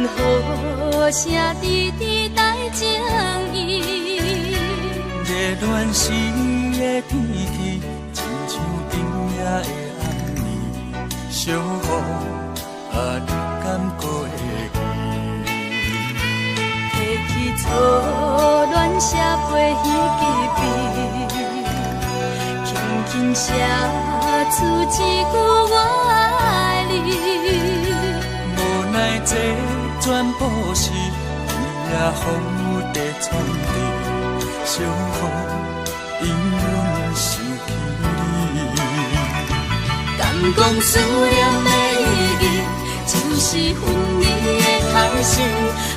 好声滴滴来情意。热恋时的天气，亲像冬夜的暗暝，小雨你敢过会记？提起初恋写飞彼支笔，轻轻写出一句我爱你。无奈这全部是雨也风在冲滴，小雨因阮想起你。敢讲思念的意义，就是分离的开始，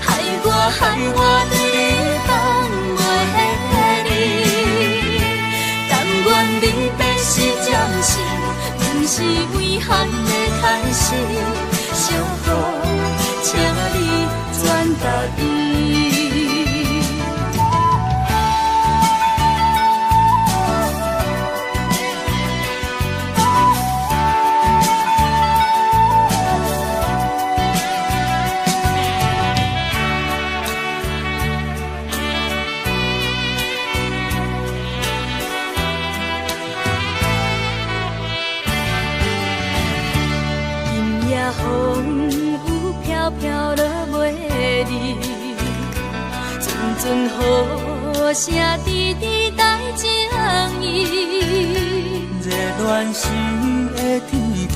害我对你放袂离。但愿离别是暂时，不是遗憾的开始。小雨，请你转达伊。风有飘飘落袂离，阵阵雨声滴滴来情意。热恋时的天气，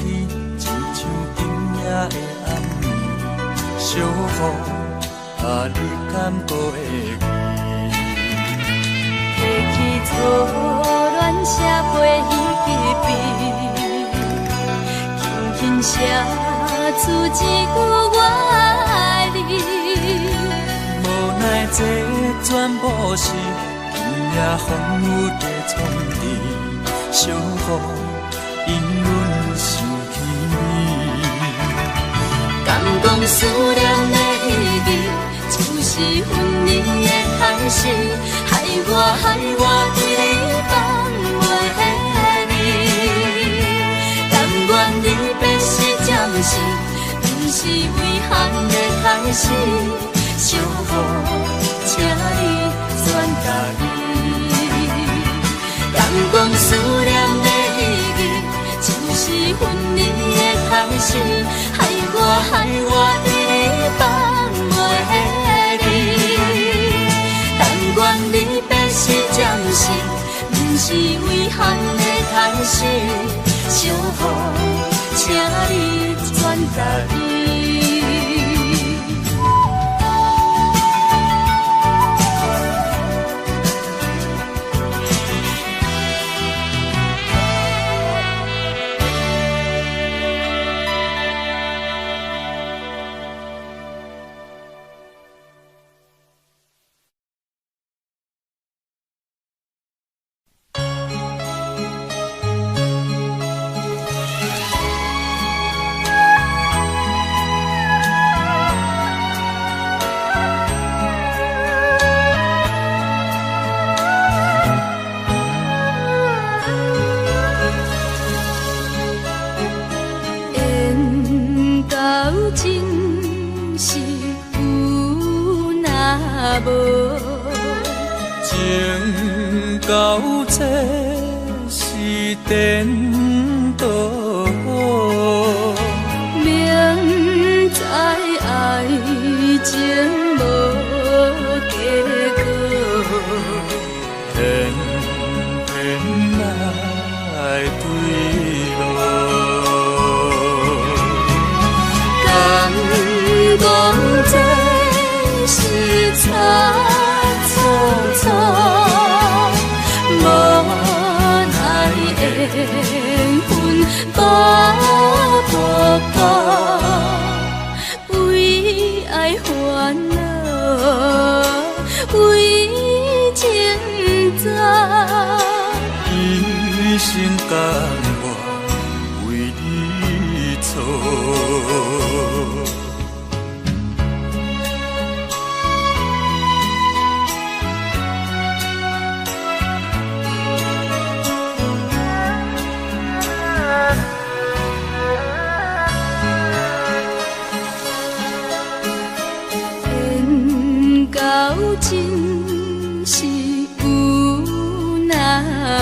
亲像冬夜的暗暝，小雨你敢过会记？提起初恋写飞彼支，轻轻写出一句我爱你。无奈这全部是雨也风雨在冲滴，小雨因阮想起你。敢讲思念的意义，就是分离的开始，害我对你放袂离。但愿离别是暂时，不是遗憾的开始。小雨，请你转达伊。敢讲思念的意义，就是分离的开始，害我对你放袂离。但愿离别是暂时，不是遗憾的开始。小雨，请你转达伊。情到这是颠倒，明知爱情无结果，偏偏来对路。敢讲这是差错错，无奈缘分把我破，为爱烦恼，为情债，一生甘愿为你错。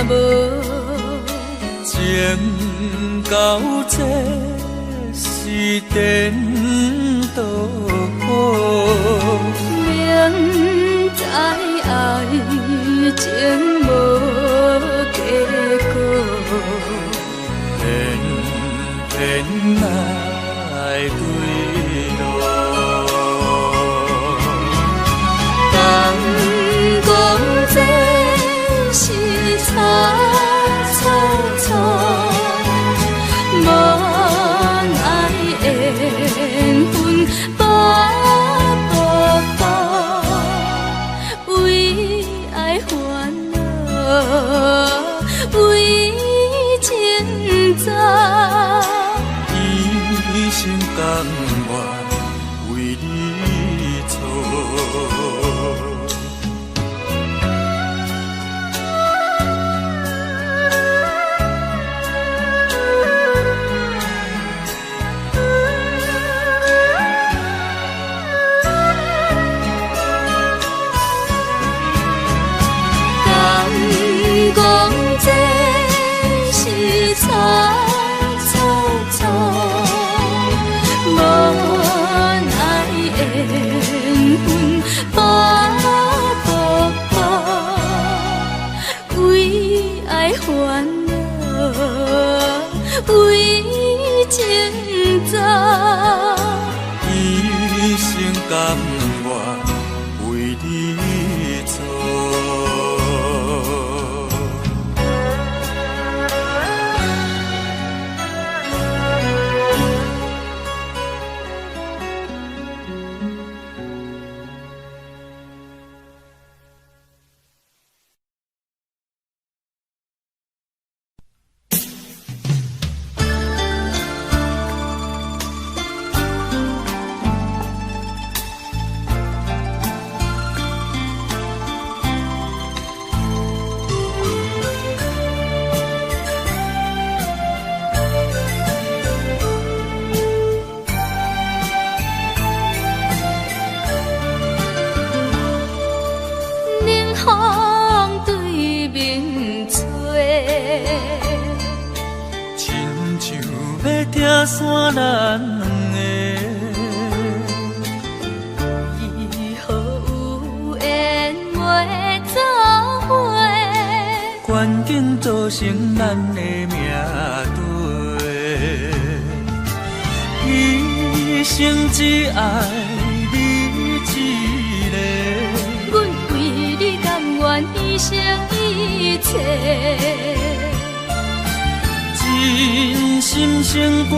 无，情到这是颠倒，明知爱情无结果，偏偏来对路。敢讲这是草草草，无奈缘分把步步，为爱烦恼，为情债。一生甘愿为你错，敢讲这是草草草，无奈缘分把步步，为爱烦恼，为情债。一生甘愿为你错。冷风对面吹，亲像要听山咱两个，以后有缘袂走回，关键造成咱的命对，一生只爱你一个。阮为你甘愿牺牲一切。真心胜过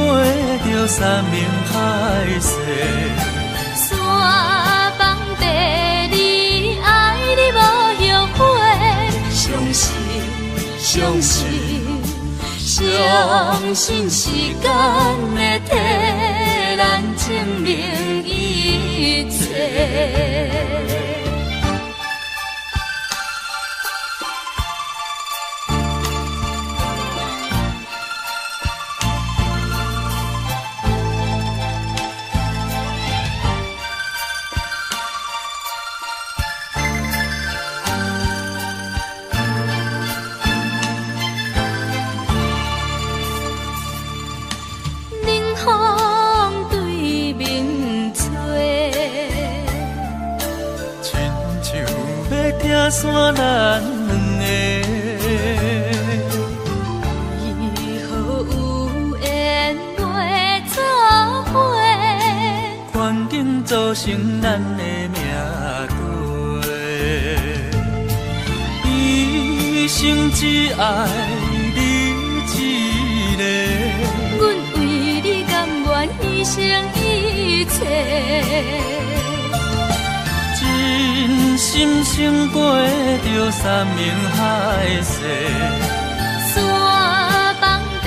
着山盟海誓，山崩地离，爱你无后悔。相信，相信，相信时间会替咱证明一切。冷风对面吹，亲像要听山咱两个。以后有缘袂走回，环境造成咱的命对，一生只爱你一个。阮为你甘愿牺牲一切。真心胜过着山盟海誓，山崩地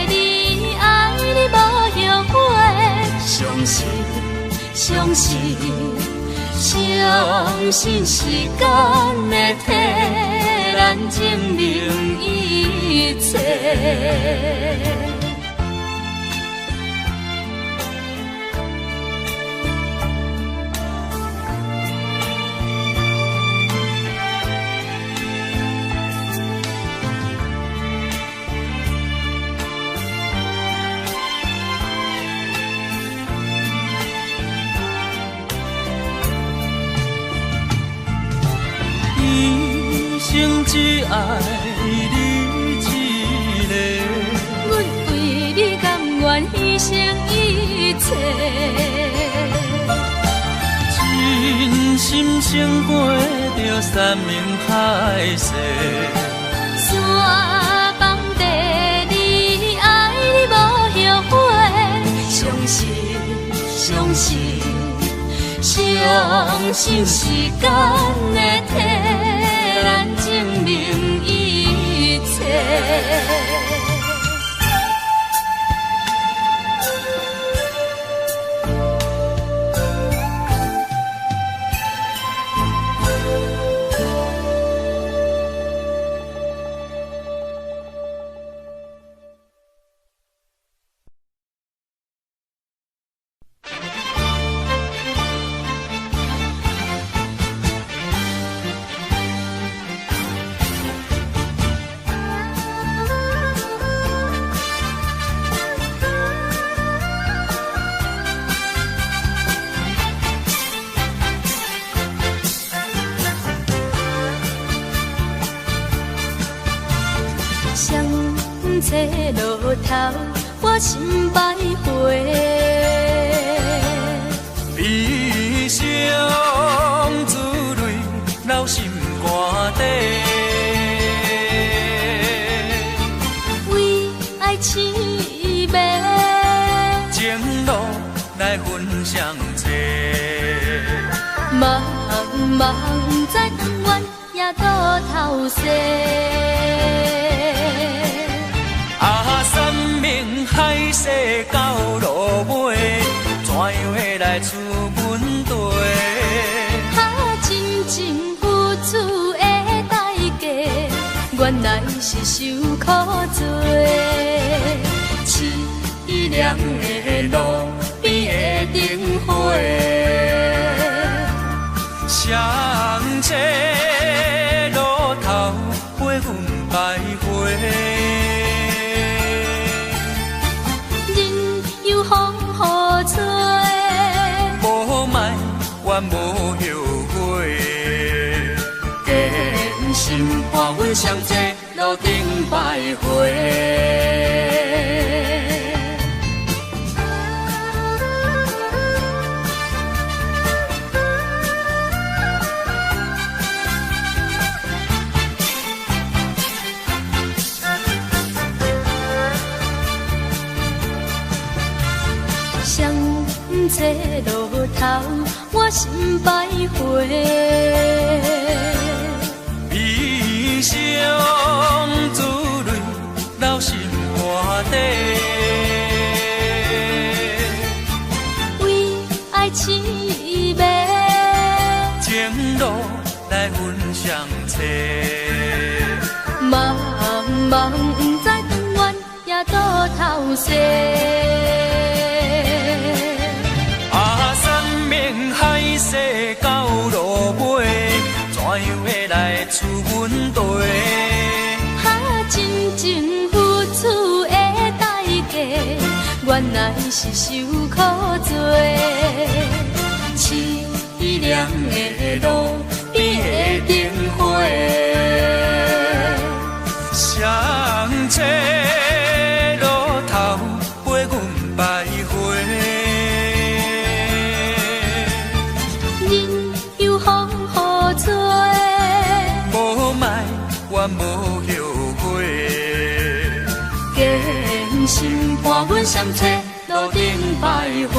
离，爱你无后悔。相信，相信，相信时间会替咱证明一切。生只爱你一个。阮为你甘愿牺牲一切，真心胜过着山盟海誓。山崩地离，爱你无后悔。相信，相信，相信时间会替咱证明一切。相册路头，我心徘徊。悲伤自泪流心肝底，为爱痴迷，情路来分相册。茫茫不知长远也倒头西。啊，山盟海誓到落尾，怎样会来出阮地？真情付出的代价，原来是受苦罪。凄凉的路边的灯火，相册路头陪阮徘徊。有风雨吹，无卖怨无后悔，真心伴阮相册路顶徘徊。相册路头，我心徘徊。悲伤自泪流心肝底，为爱痴迷，情路来分相册。茫茫不知长远也倒头西。海誓到落尾，怎样会来出阮地？真情付出的代价，原来是受苦罪。凄凉的路边的灯火，相册路头陪阮徘徊。无后悔，真心伴阮相册路顶徘徊。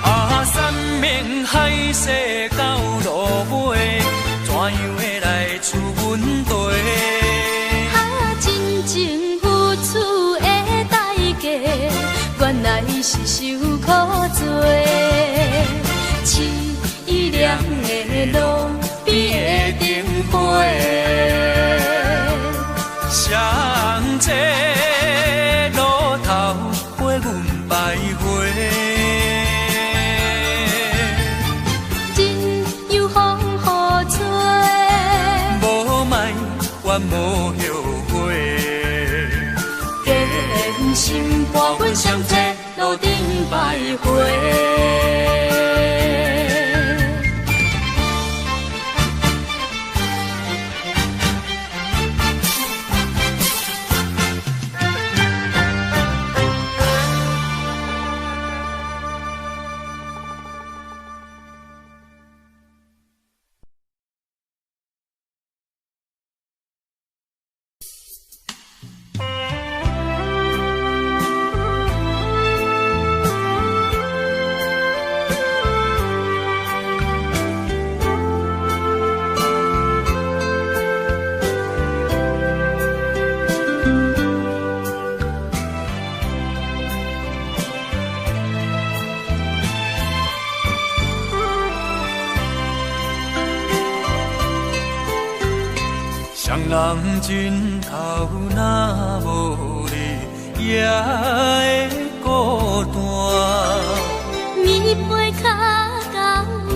啊，山盟海誓到落尾，怎样会来出阮地？真情付出的代价，原来是受苦罪。凄凉的路边的灯火，相册路头陪阮徘徊。真有风咱相聚路顶徘徊。双人枕头若无你，也会孤单。棉被脚工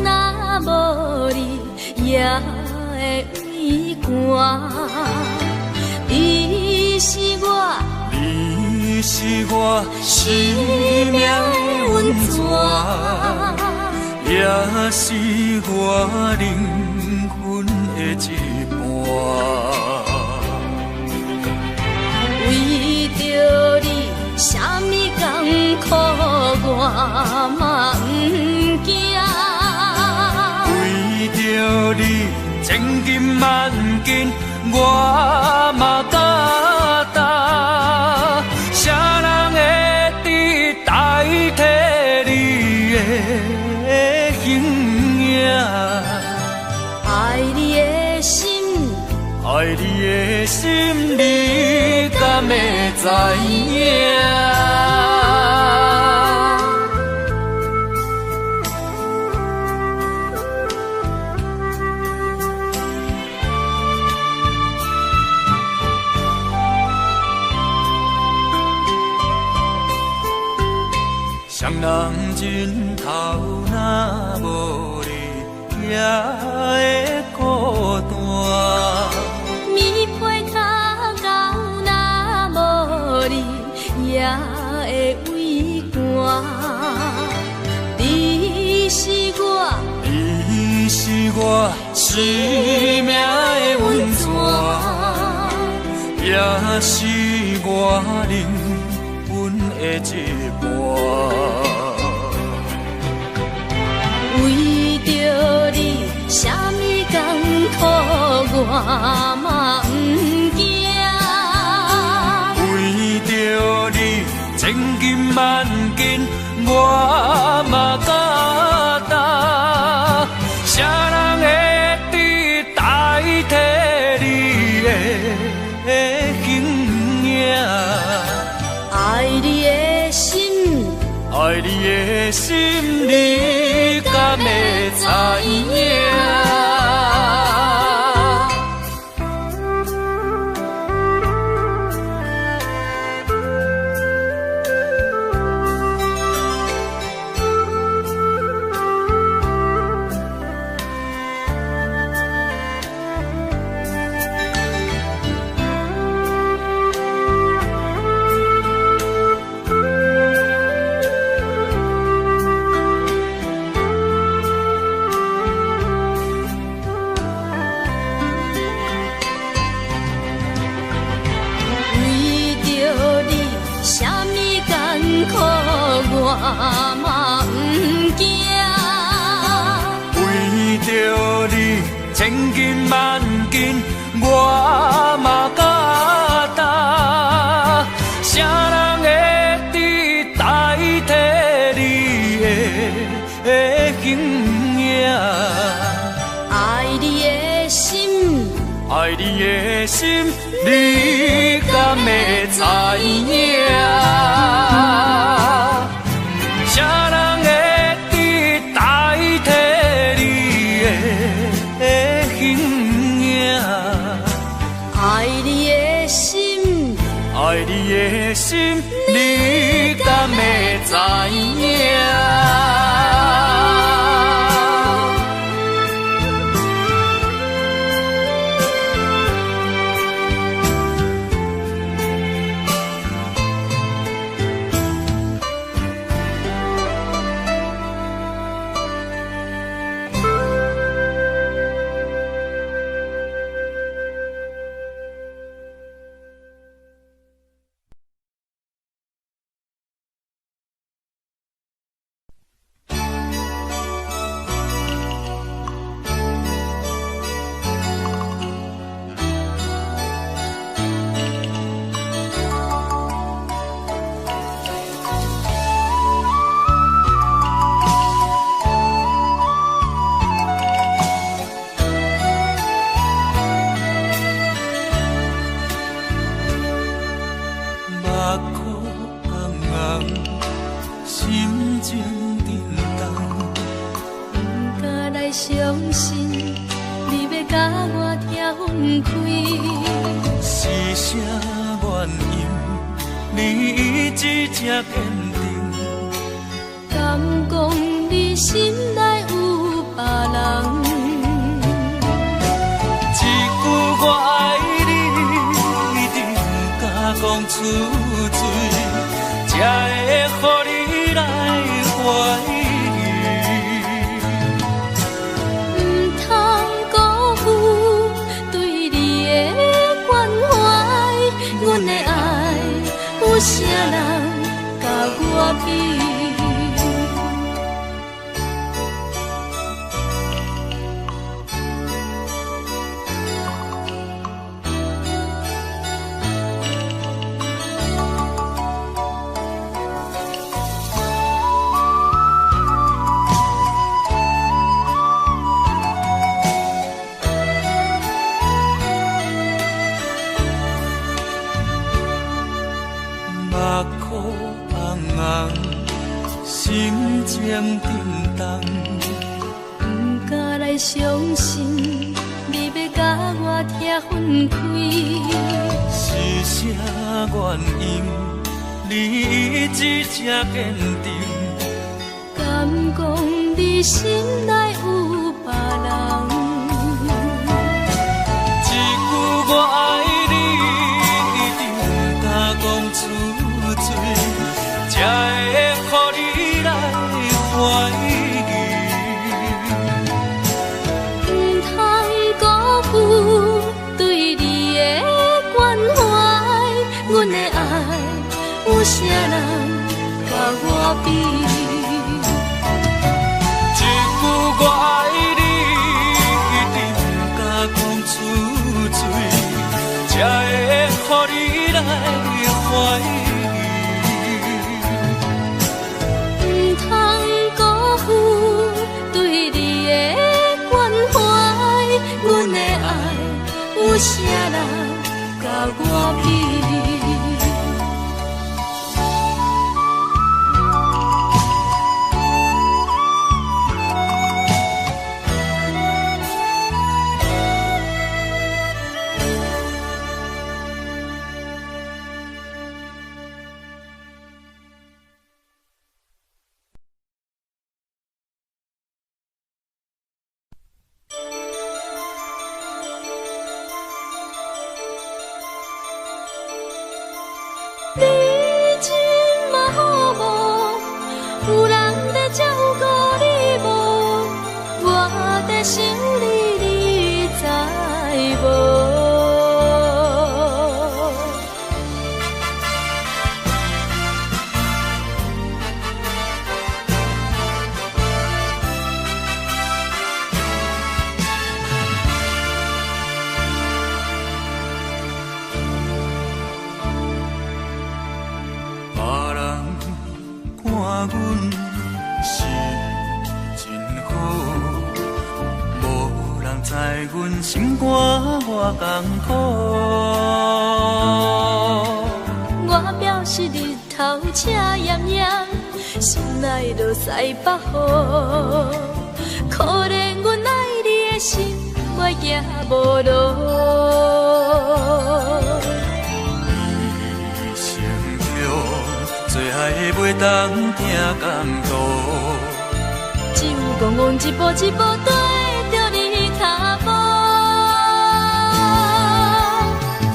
若无你，也会畏寒。你是我，你是我生命的温泉，也是我灵魂的一半。为着你，啥物艰苦我嘛不惊。为着你，千金万金我嘛敢担。啥人会伫代替你的形影？爱你的心，爱你的心，你敢会知影？双人枕头若无你，也会孤单。棉被脚狗若无你，也会畏寒。你是我，你是我生命的温泉，也是我灵魂的一半。为着你，啥物艰苦我嘛不惊。为着你，千金万金我嘛敢担。啥人会伫代替你的形影？爱你的心，爱你的心，你敢会知影？我嘛不惊。为着你，千金万金我嘛敢担。啥人会伫代替你的形影？爱你的心，爱你的心，你敢会知影？啥人会伫代替你的形影？爱你的心，爱你的心，你敢会知影？心情沉重，不敢来相信，你要甲我拆分开。是啥原因？你一直这坚定？敢讲你心内有别人？一句我爱你，一定不敢讲出嘴，才会予你来怀疑。不通辜负对你的关怀，阮的爱有啥人甲我比？心情沉重，不敢来相信，你要甲我拆分开。是啥原因？你一直这坚定？敢讲你心内有别人？一句我爱你，一定不敢讲出嘴，才会予你来怀疑。不通辜负对你的关怀，阮的爱有啥人甲我比？一句我爱你，一定不敢讲出嘴，才会予你来怀疑。有啥人甲我比？你真嘛好无？有人在照顾你无？我在想你，你知无？阮是真好，无人知阮心肝偌艰苦。我表示日头赤炎炎，心内落西北雨。可怜阮爱你的心，我行无路。做爱袂当行甘路，只有戆戆一步一步跟着你脚步。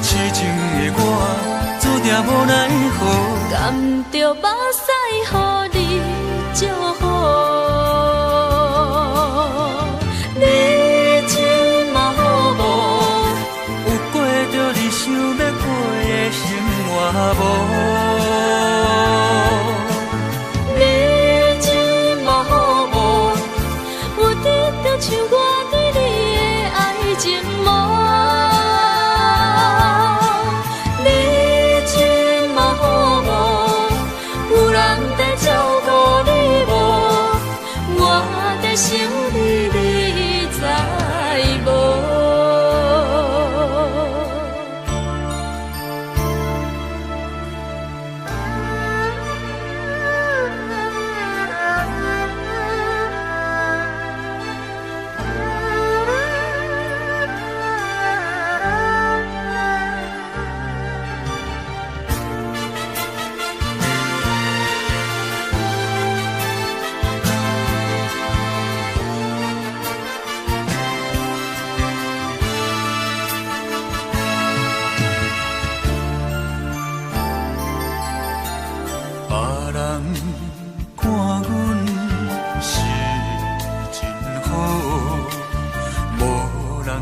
痴情的我，注定无奈何，甘着目屎予你祝福。你真嘛好无？有过着你想要过的生活无？像我对你的爱情无，你真嘛好无？有人在照顾你无？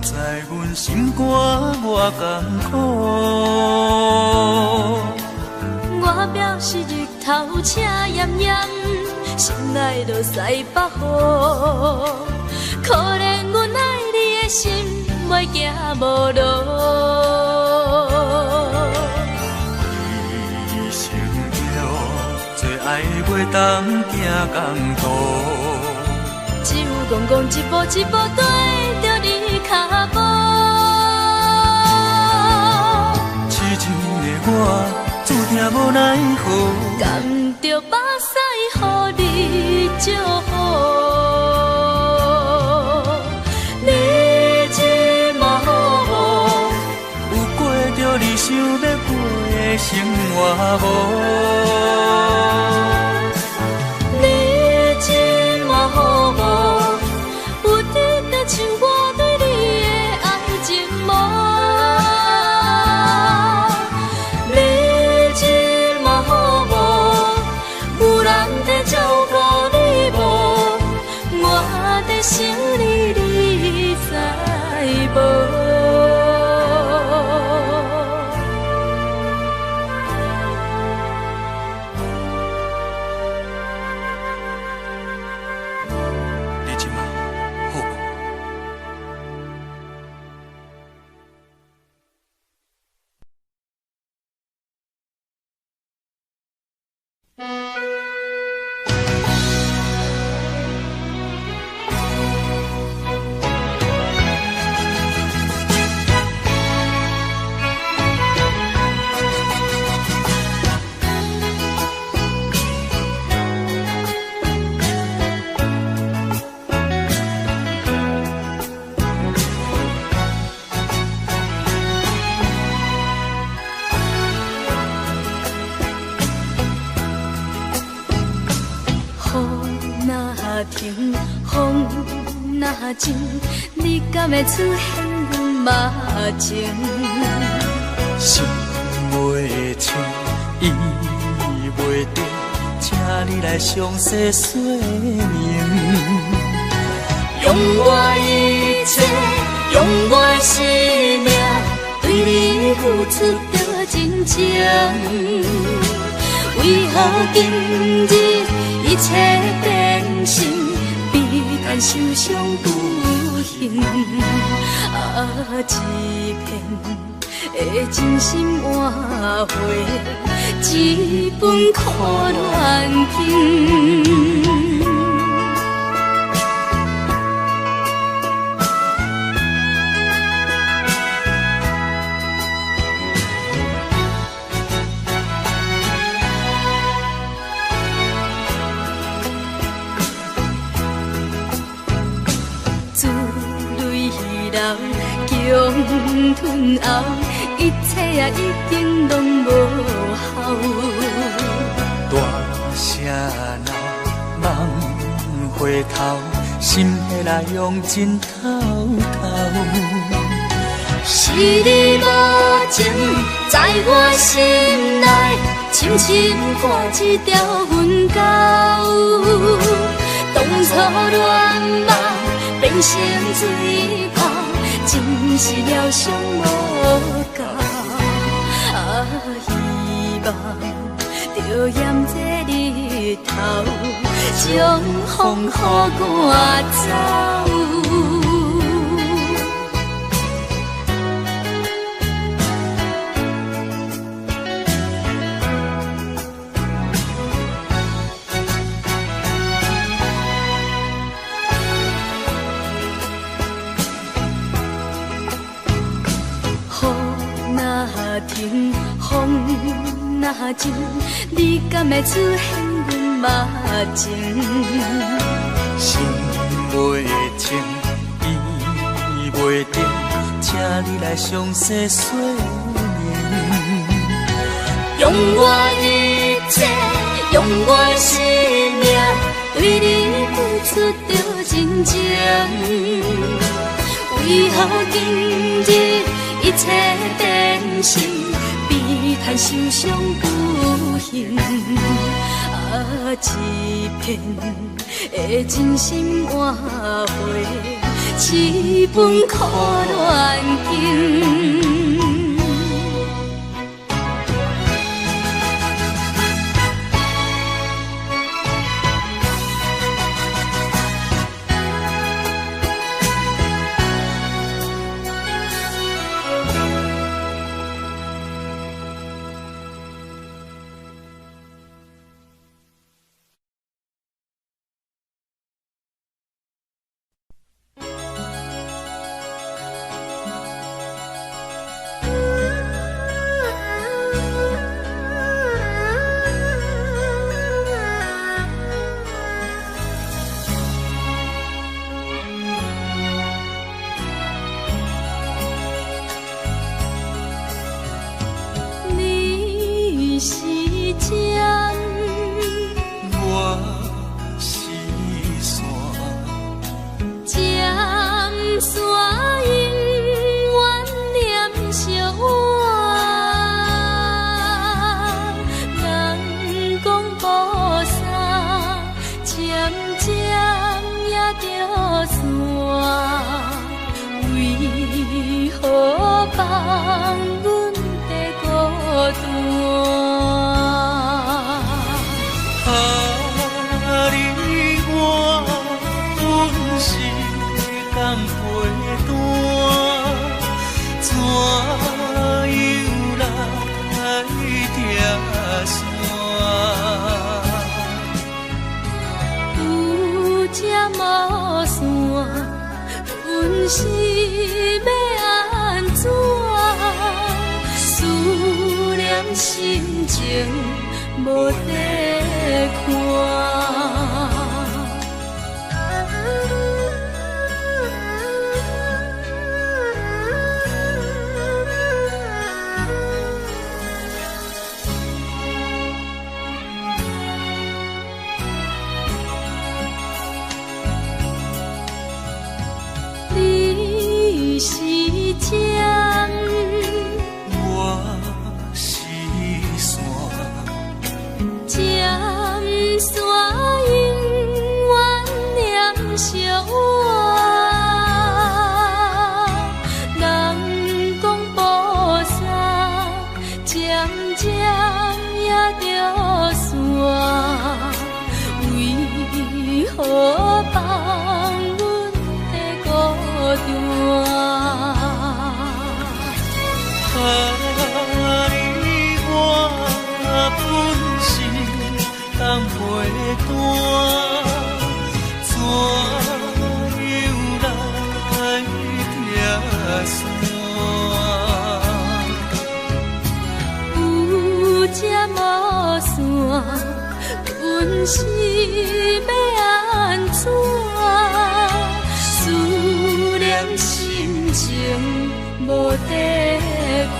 知阮心肝偌艰苦。我表示日头赤炎炎，心内落西北雨。可怜阮爱你的心，袂行无路。一生着做爱袂当行共途，只有怣怣一步一步跟着你脚步。痴情的我注定无奈何，甘着目屎予你祝福。你这么好，有过着你想要过的生活无？你这么好，有得就像我对你的爱情无。你这么好，有人在照顾你无？我在想你，你知无？你即马好无？停，风若静，你敢会出现阮目前？心袂清，意袂定，请你来详细说明。用我一切，用我的生命，对你付出着真情。为何今日一切变心，悲叹受伤不幸？一片的真心换回一本苦恋经。强吞后，一切已经拢无效。大声闹，梦回头，心血来用尽透透。是你无情，在我心内深深挂一条云钩。当初恋梦变成水泡，真是了伤无够。希望着炎这日头，将风雨赶走。停，风若静，你敢会出现阮目前？心袂清，意袂定，请你来详细说明。用我一切，用我的生命，对你付出着真情。为何今日一切变心，悲叹受伤不幸？一片的真心换回一份苦恋情。是要安怎？思念心情无地看。阮是要安怎？思念心情无地看。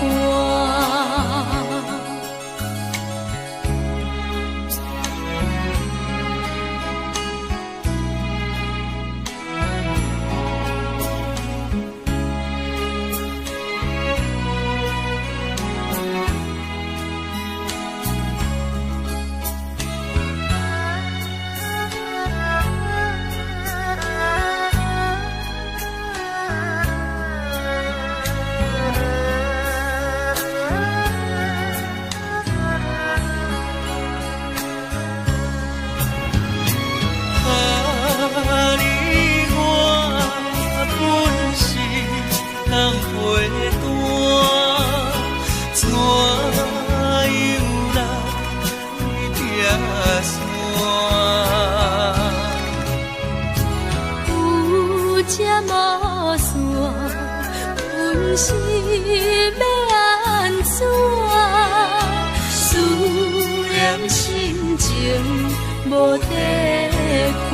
是要安怎？思念心情无地看。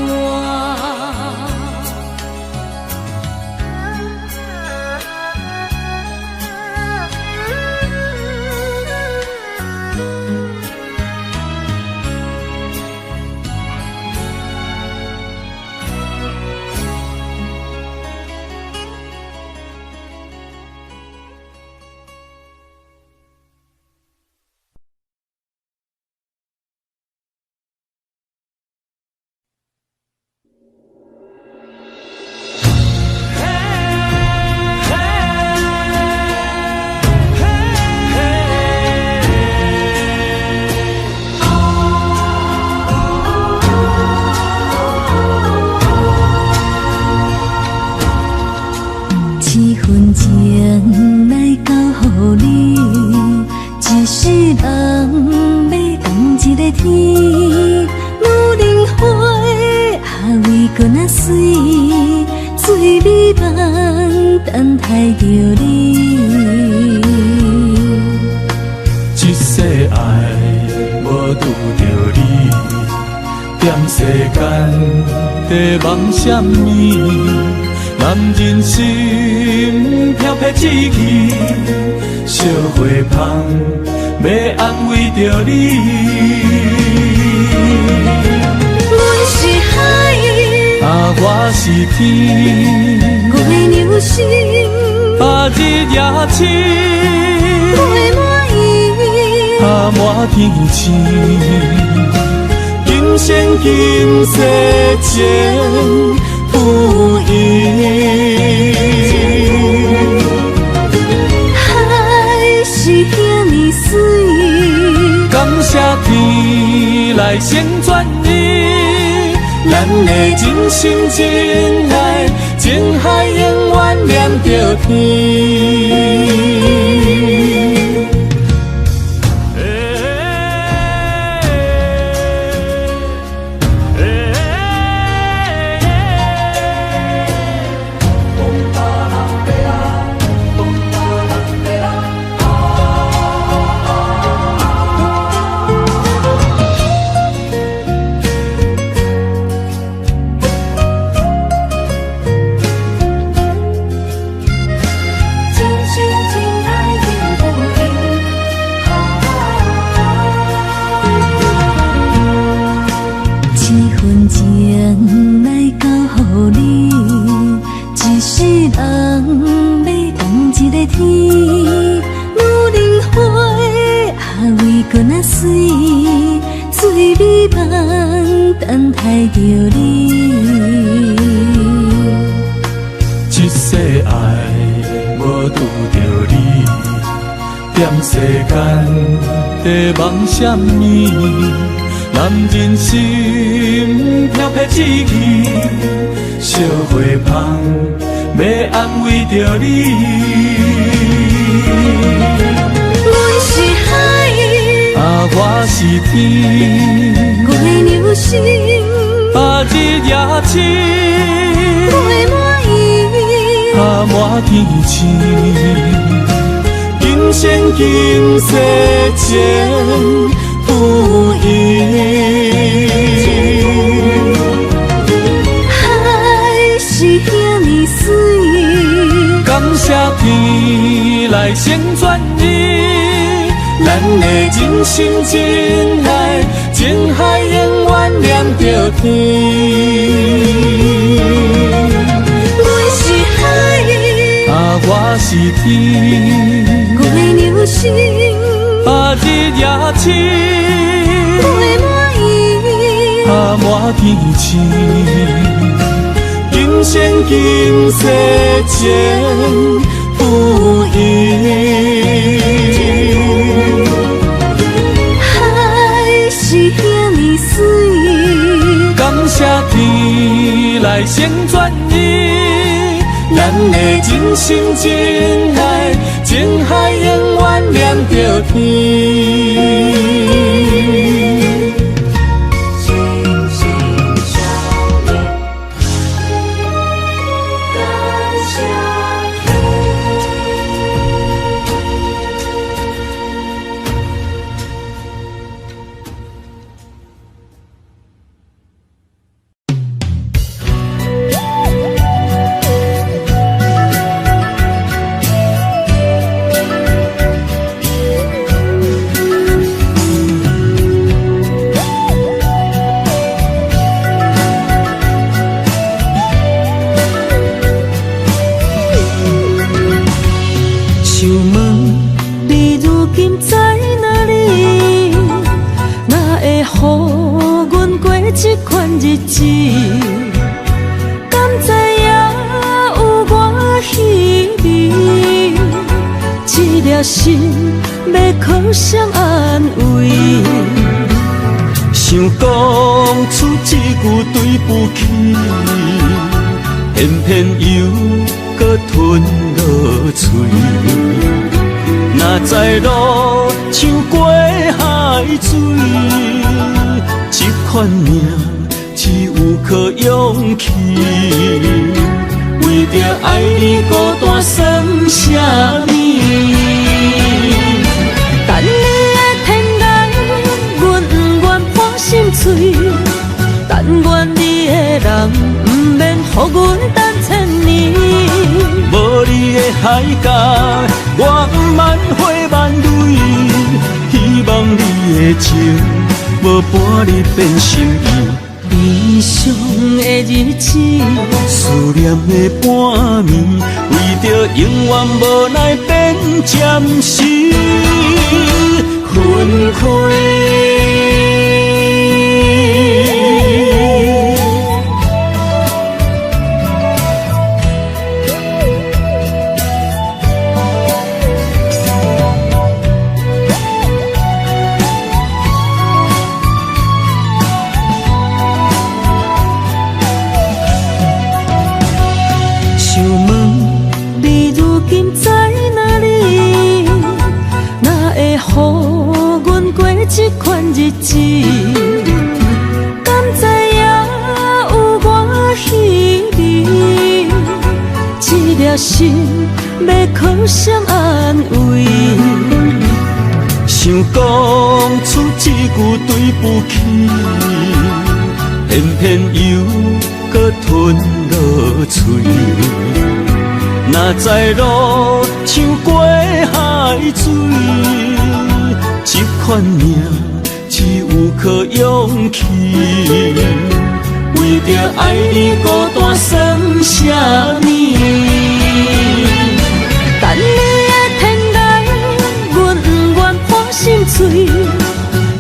搁那水，水美梦等待着你。一世爱无拄着你，踮世间在梦什么？男人心飘撇志气，烧花香要安慰着你。阮是海，我是天，我的牛心，日夜深，陪满意，满天星。今生今世情不移，海是遐尼水，感谢天来成全你，咱的真心真爱，情海永远念着天。等待着你，一世爱无拄着你，踮世间在梦什么？男人心飘撇志气，烧花香要安慰着你。阮是海，我是天，我的牛心，日夜深，陪满意，满天星。今生今世情不移，海是遐尼水，感谢天来成全你，咱的真心真爱，情海永远念着天。阮是海，我是天，我的牛心，日夜深，陪满意，满天星。今生今世情不移，海是遐尼水，感谢天来成全你，咱的真心真爱，情海永远念着天。日子，敢知影有我稀微？一粒心要靠谁安慰？想讲出一句对不起，偏偏又搁吞落嘴。若知路像过海水，这款命。只有颗勇气。为着爱你孤单算什么？等你的天涯，阮不愿破心碎。但愿你的人，不免予阮等千年。无你的海角，我万花万蕊。希望你的情，无半日变心意。悲伤的日子，思念的半暝，为着永远无奈变暂时分开。这款日子，敢知影有我稀微？一粒心要靠谁安慰？想讲出一句对不起，偏偏又搁吞落嘴。若知路像过海水。这款命只有颗勇气，为着爱你孤单算什么？等你的天涯，阮不愿破心碎。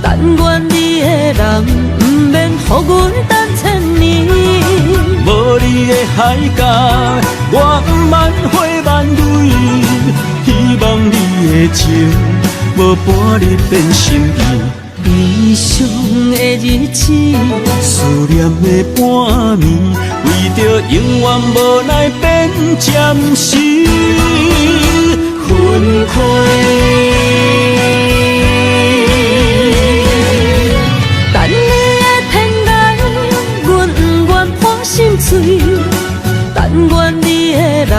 但愿你的人，不免予阮等千年。无你的海角，我万花万蕊。希望你的情。无半日变心意，悲伤的日子，思念的半暝，为着永远无奈变暂时分开。等你的天涯，阮不愿破心碎。但愿你的人，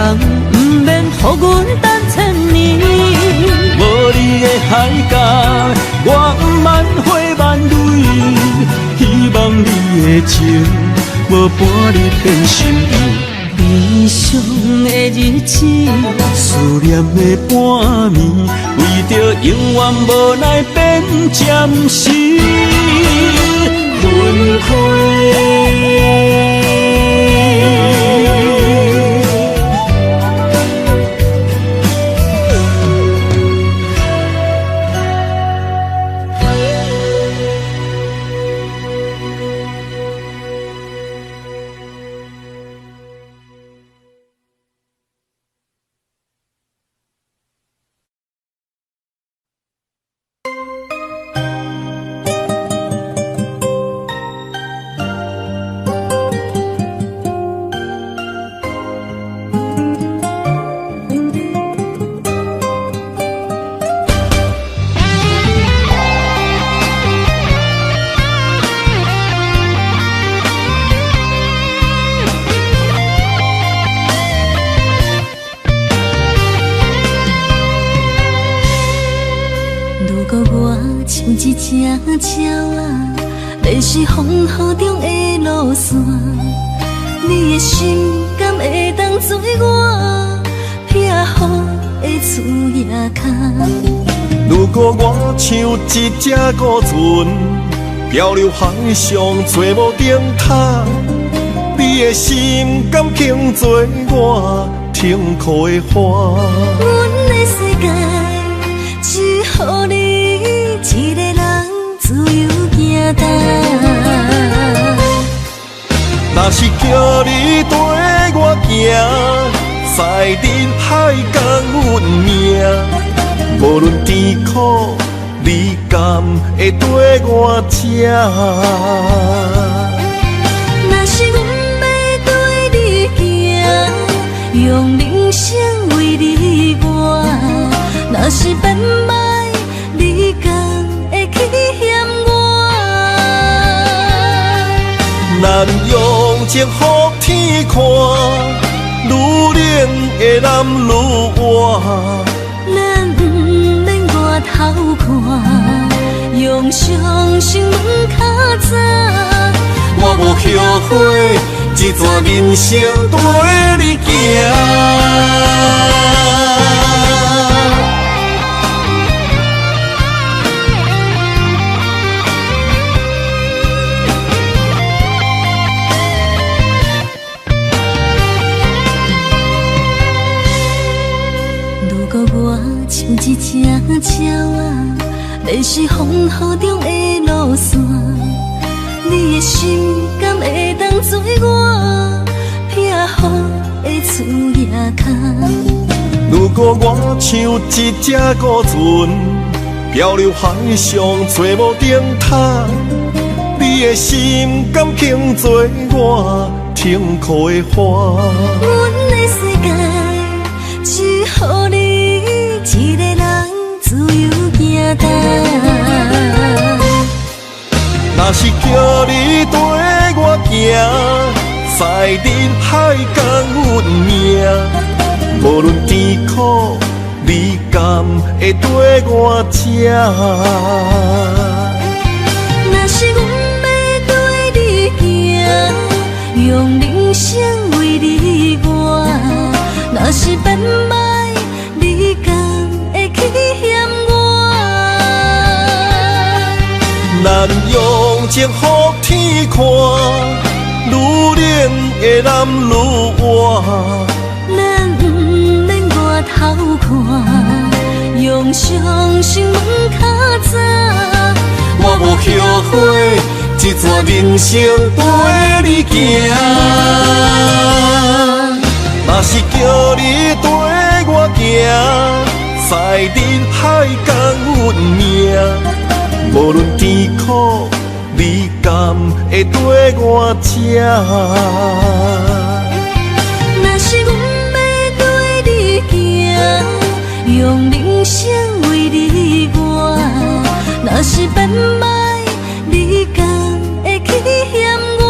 不免予阮等千年。无你的海角，我万花万蕊。希望你的情，无半日变心意。悲伤的日子，思念的半暝，为着永远无奈变暂时分开。一只鸟啊，迷失风雨中的路线，你的心敢会当做我撇予的厝野脚？如果我像一只孤船，漂流海上找无顶塔，你的心敢肯做我停靠的花？阮的世界只予你一个人自由行踏。若是叫你跟我行，在人海共阮命，无论甜苦，你敢会跟我吃？若是阮要对你行，用人生为你活，若是变歹，你敢会去嫌我？若用情予天看，愈冷的男愈活。咱不免外头看，用伤心问较早。我无后悔，这段人生跟你行。如果我像一只鸟仔，迷失风雨中的路线，你的心敢会当做我避雨的厝夜空？如果我像一只孤船，漂流海上找无顶塔，你的心敢肯做我停靠的花？阮的世界只予你一个人自由行动。若是叫你跟我行，在人海共运命，无论甜苦，你敢会跟我吃？若是阮要对你行，用人生为你活，若是变歹，你敢会去嫌我？咱用情予天看，愈冷的男愈活。咱不免外头看，用伤心问较早。我无后悔，这段人生跟你行。若是叫你跟我行，在人海共运命，无论甜苦，你敢会跟我吃？若是阮要对你行，用人生为你活，若是变歹，你敢会去嫌我？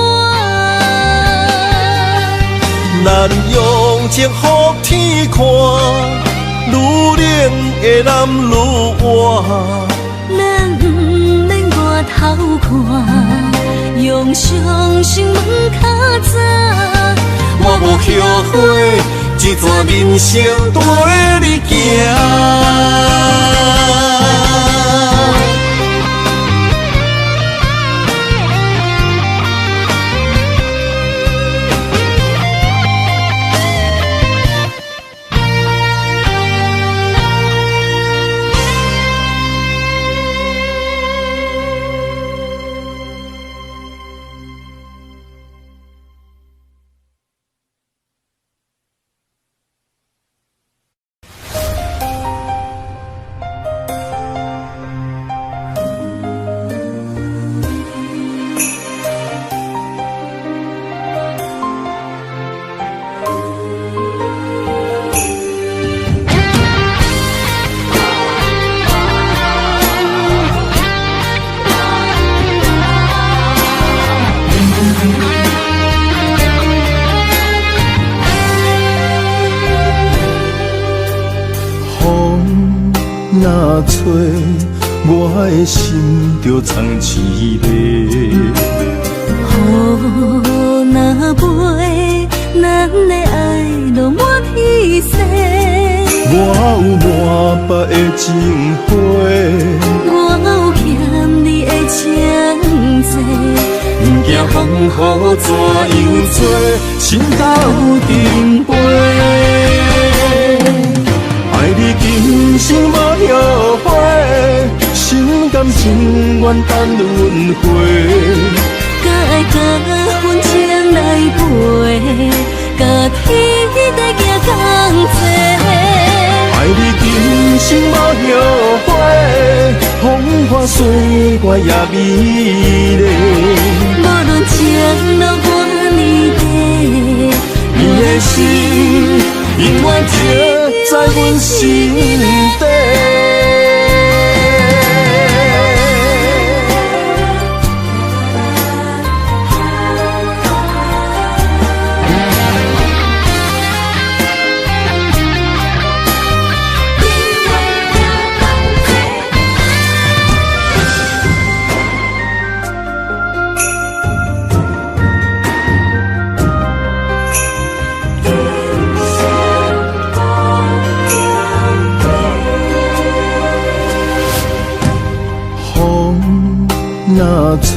咱用情予天看，愈冷的男愈活。咱不免外头看，用伤心问较早。我无后悔，这段人生跟你行。若吹，我的心就藏一个。雨若飞，咱的爱落满天星。我有满腹的情花，我有欠你的情债，不惊风雨怎样做，心斗阵飞。爱你今生无后悔，心甘情愿等轮回。甲爱甲阮情来陪，甲天地行同齐。爱你今生无后悔，风花雪月也美丽。无论情路偌呢短，你的心永远刻在阮心底。若找，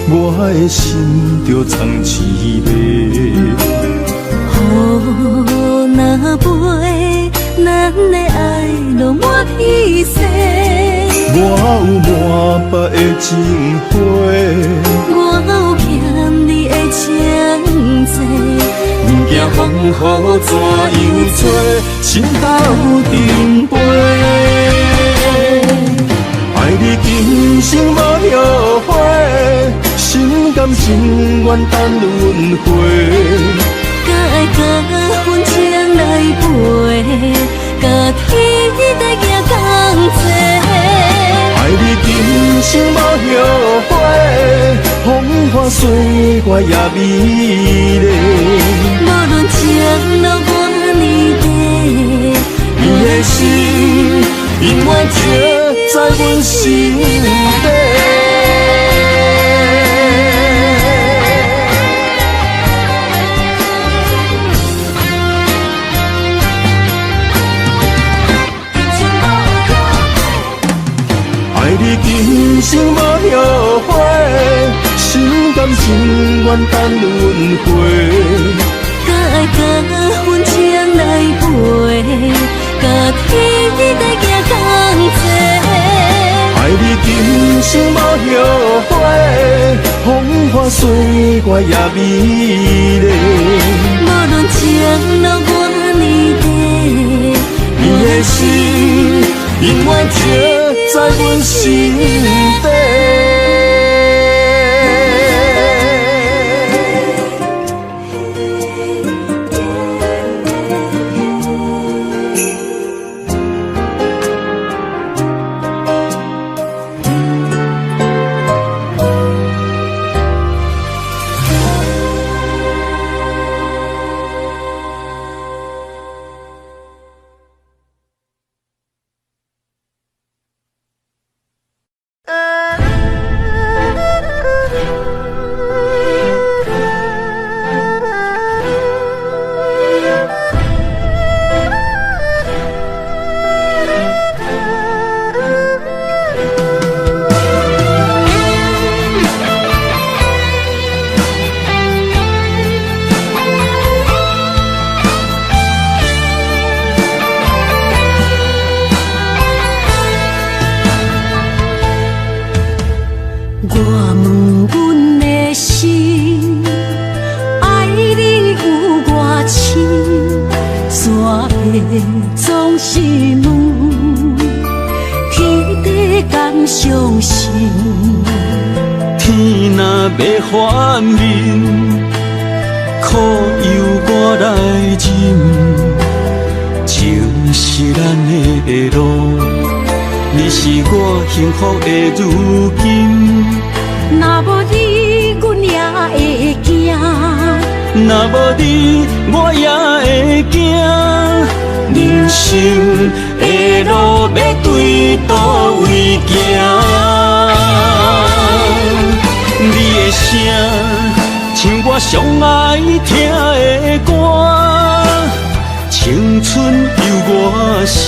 我的心就藏滋味。雨若飞，咱的爱就满天星。我有满腹的情花，我有欠你的情债，不惊风雨怎样吹，心斗阵飞。爱你今生无后悔，心甘情愿等轮回。甲爱甲份情来陪，甲天在行同齐。爱你今生无后悔，风花雪月也美丽。无论情路偌呢低，你的心永远刻在阮心底。爱你今生无后悔，心甘情愿等轮回。甲爱甲份情来陪，甲天在行同齐。爱你今生无后悔，风花雪月也美丽。无论情路偌呢低，你的心永远刻在阮心底。总是问，天地共相信。天若要反面，苦由我来忍。情是咱的路，你是我幸福的如今。若无你，阮也会惊。若无你，我也会惊。人生的路要对倒位行？你的声像我上爱听的歌，青春由我写，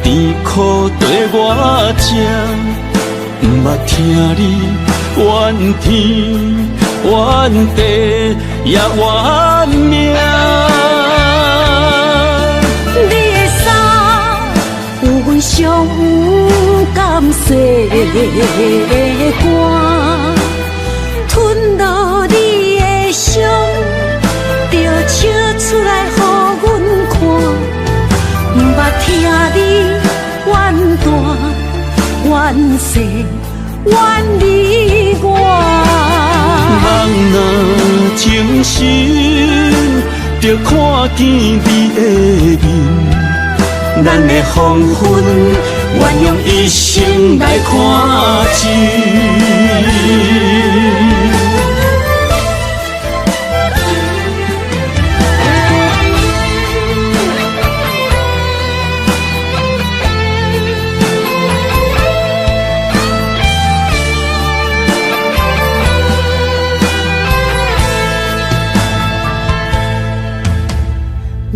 甜苦对我吃，不捌听你怨天怨地也怨命。你的衫有阮上有甘洗的汗，吞落你的伤，就笑出来予阮看。不捌听你怨大怨细怨离我。人若情深，着看见你的面，咱的黄昏，愿用一生来看尽。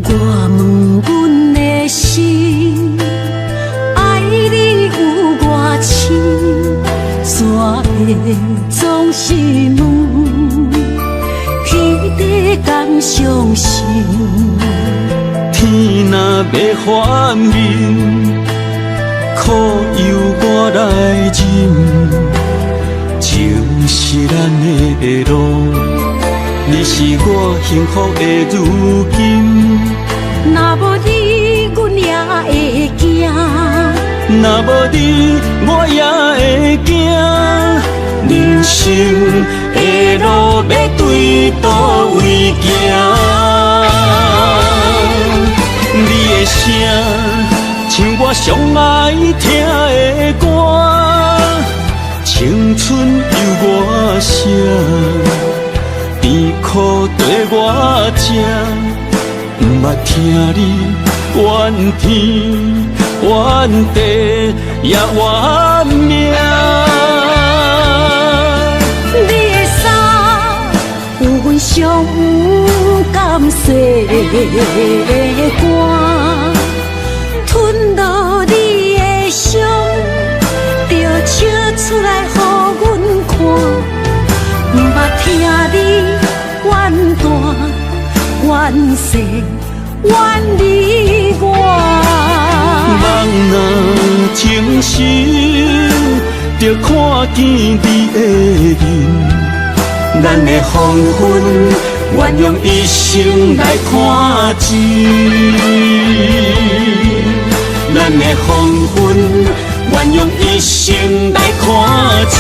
我问阮的心，爱你有偌深？心。天若要反面，苦由我来忍。情是咱的路，你是我幸福的如今。若无你，阮也会惊；若无你，我也会惊。人生的路要对倒位行？你的声，像我上爱听的歌，青春由我写，甜苦对我吃，不捌听你怨天怨地也怨命。你的衫有阮上有感谢的歌，吞落你的伤，就笑出来予阮看。不捌听你怨大怨细怨你我。人若情深，就看见你的面，咱的黄昏，愿用一生来看尽。咱的黄昏，愿用一生来看尽。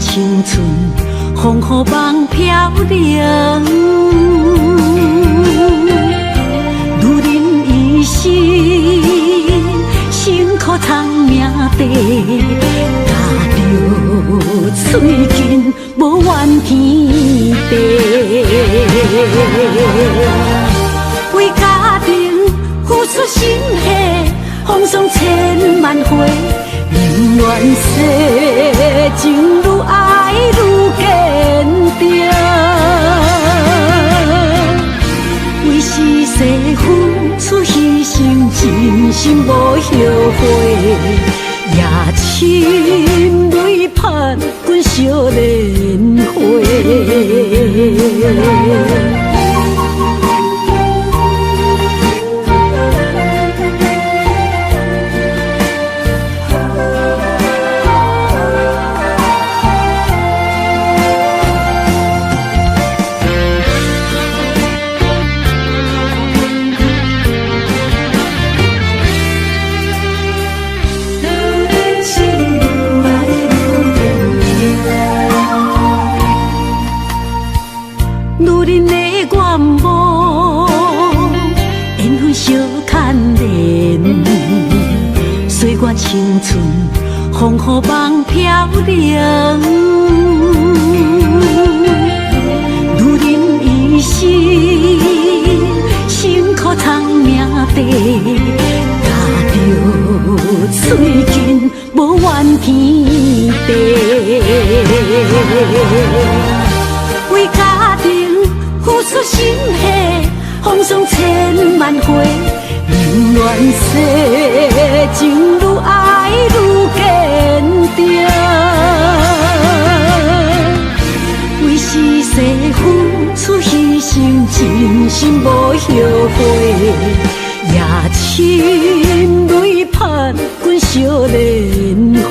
青春风雨梦飘零，女人一生辛苦偿命地，踏着嘴筋无怨天地，为家庭付出心血，风霜千万回。宁愿世情愈爱愈坚定，为是世付出牺牲，真心无后悔，也深泪盼阮少年花。青春风雨梦飘零，女人一生辛苦偿命地，踏着嘴筋无怨天地，为家庭付出心血，风霜千万回。宁愿世情愈爱愈坚定，为是世付出牺牲，真心无后悔，也心泪盼阮少年花，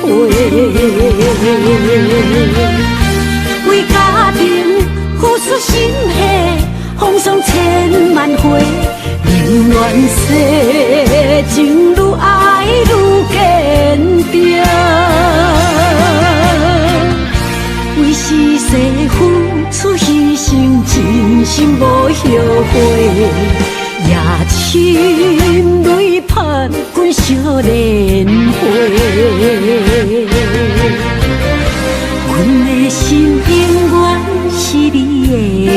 为家庭付出心血，风霜千万回，宁愿世情愈爱愈坚定，为是世付出牺牲，真心无后悔。夜深泪盼阮少年花，阮的心永远是你的。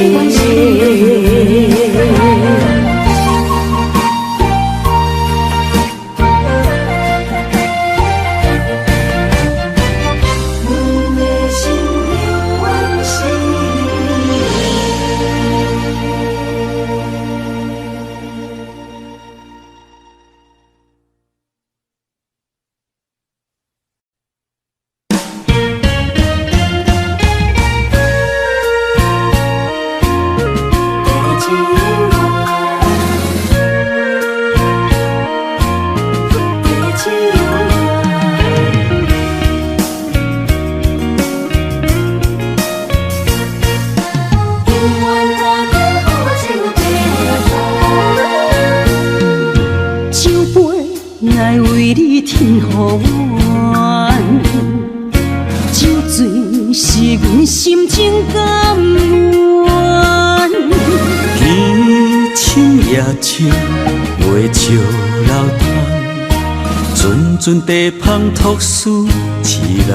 阵地芳托书痴人，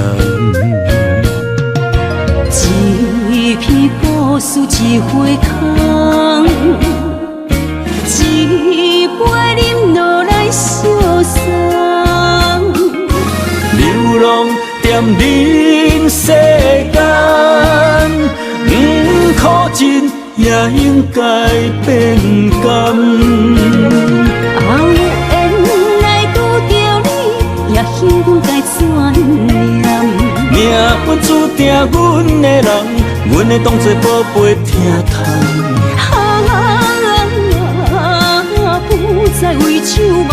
一篇故事一回空，一杯饮落来相送。流浪踮人世间，苦尽也应该变甘。命运注定，阮的人，阮会当作宝贝疼痛。不再为守望。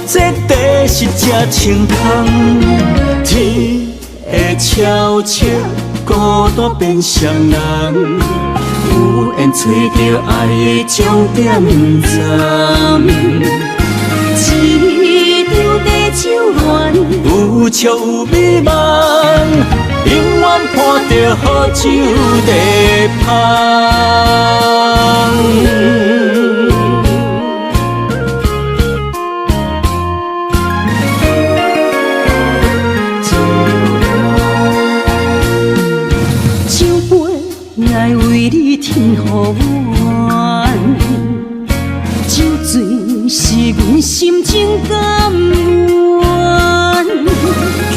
这地是这清空，天会悄悄孤单变双人，有缘找到爱的终点站。一场地酒乱，有笑有美梦，永远伴着好酒地芳。酒杯爱为你添予阮，酒醉是阮心情甘愿。天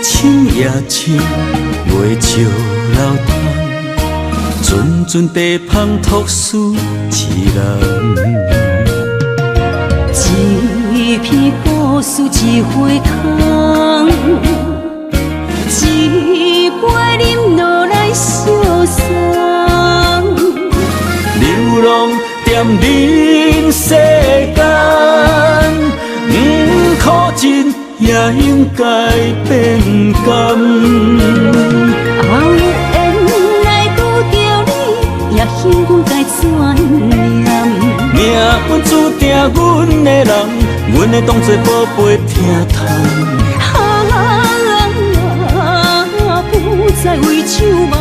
深夜深，袂笑流淌，阵阵地芳托书痴人。一篇故事一回空，一杯饮落来相送。流浪踮人世间，苦尽也应该变甘。有缘来拄着你，也幸运该怎样？命运注定，阮的人，阮会当作宝贝疼痛。不再为守望。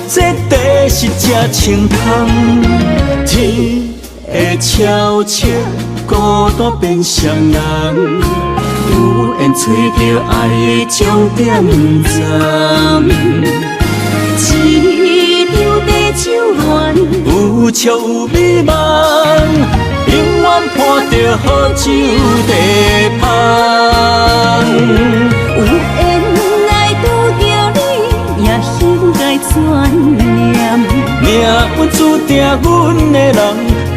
这地是这清空，天会悄悄孤单变双人，有缘找到爱的终点站。一场地酒乱，有笑有美梦，永远伴着好酒地芳。有缘来拄着你，也幸该怎样？命运注定，阮的人，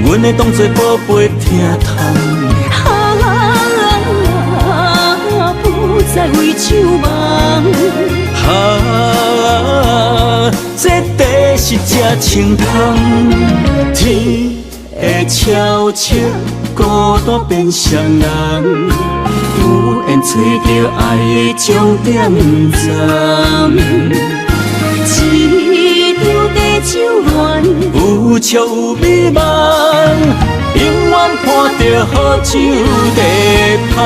阮会当作宝贝疼痛。不再为守望。这地是这清芳。天会悄悄孤单变双人，有缘找到爱的终点站。一张地酒暖，有笑有美梦，永远伴着好酒地香。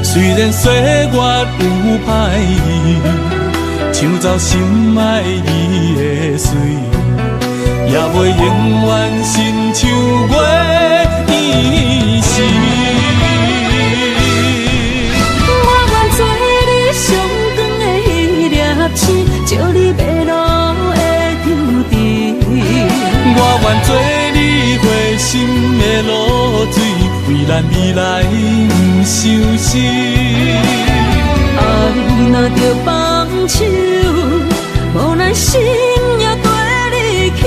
虽然岁月有歹意，抢走心爱伊的水，也袂永远亲像月伊是。我愿做你上长的迄粒星，照你迷路的丢滴。我愿做你回心的露水，为咱未来不伤心。爱若着放手，无咱心也跟你去。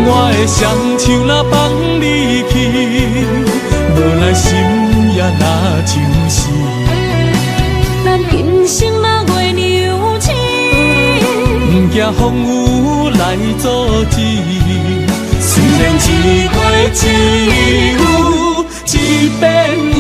我的双手若放你去，无咱心也若像死。咱今生若月娘亲，不惊风雨来阻止。虽然一月只有一遍伊。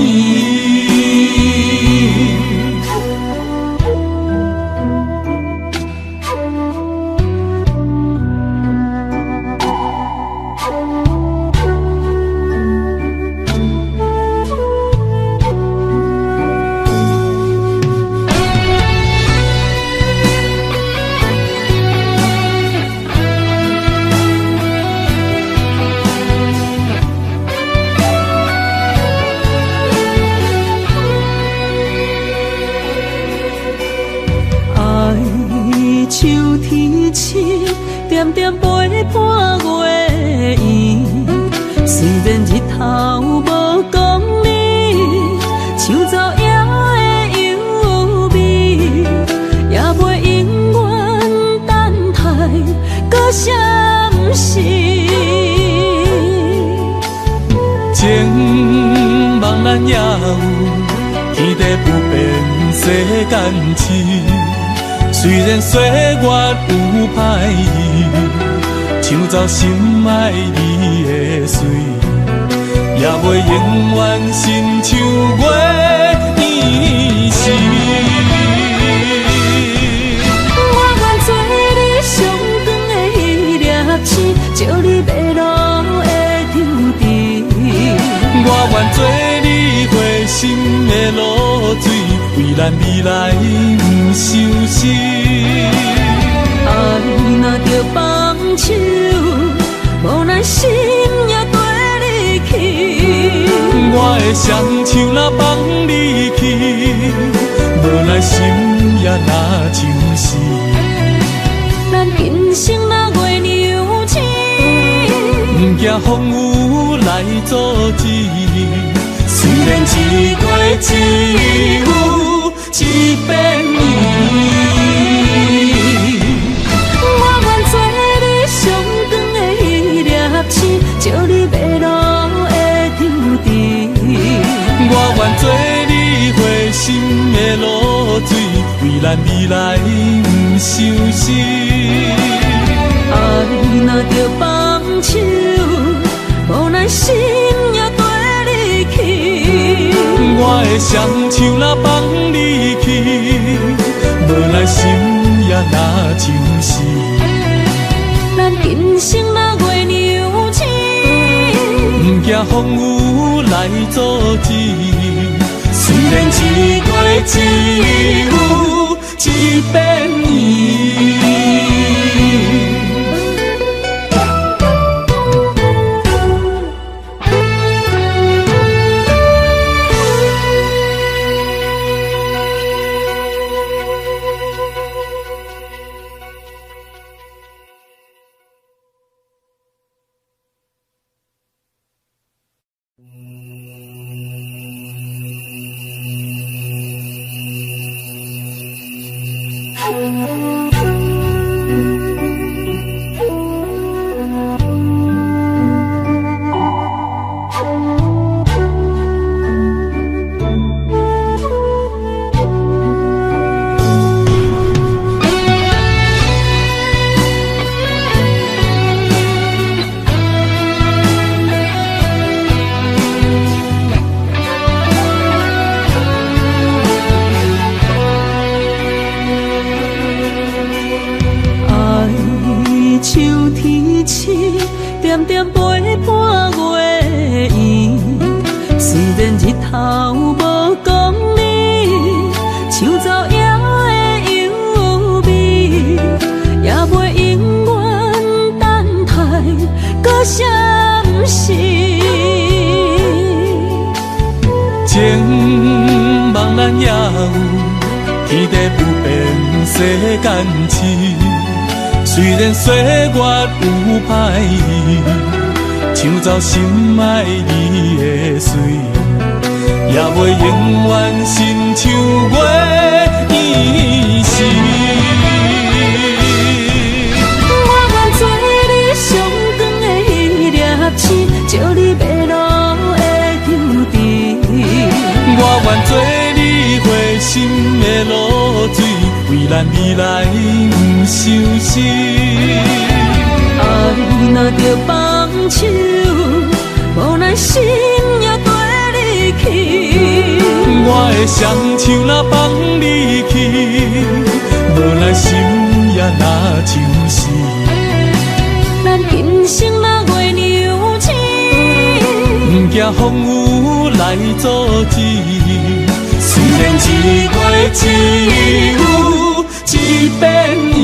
点点陪伴月圆，虽然日头无讲你，抢走夜的幽味，也袂永远等待搁闪逝。情茫然也有天地不变世间事。虽然岁月有歹意，抢走心爱你的水，也袂永远亲像月伊是。我愿做你上长的迄粒星，照你迷路的丢滴。我愿做你回心的露水，为咱未来不伤心。爱若着放手，无咱心也跟你去。我的双手若放你去，无咱心也若像死。咱今生若月娘亲，不惊风雨来阻止。虽然一月只有一遍伊。我愿做你为咱未来不伤心。爱若着放手，无咱心也跟你去。我的双手若放你去，无咱心也若像死。咱今生若月娘星，不惊风雨来阻止。虽然一月一有一变圆。点点陪伴月圆，虽然日头无讲你，像走野的优美，也袂永远等待搁闪烁。情茫然也有，天地不变，世间痴。虽然岁月有歹意，抢走心爱你的水，也袂永远亲像月圆时。我愿做你上长的迄粒星，照你迷路的丢滴。我愿做你回心的露水，为咱未来不伤心。爱若着放手，无咱心也跟你去。我的双手若放你去，无咱心也若像死。咱今生若月娘星，不惊风雨来阻止。虽然一月一有一变圆。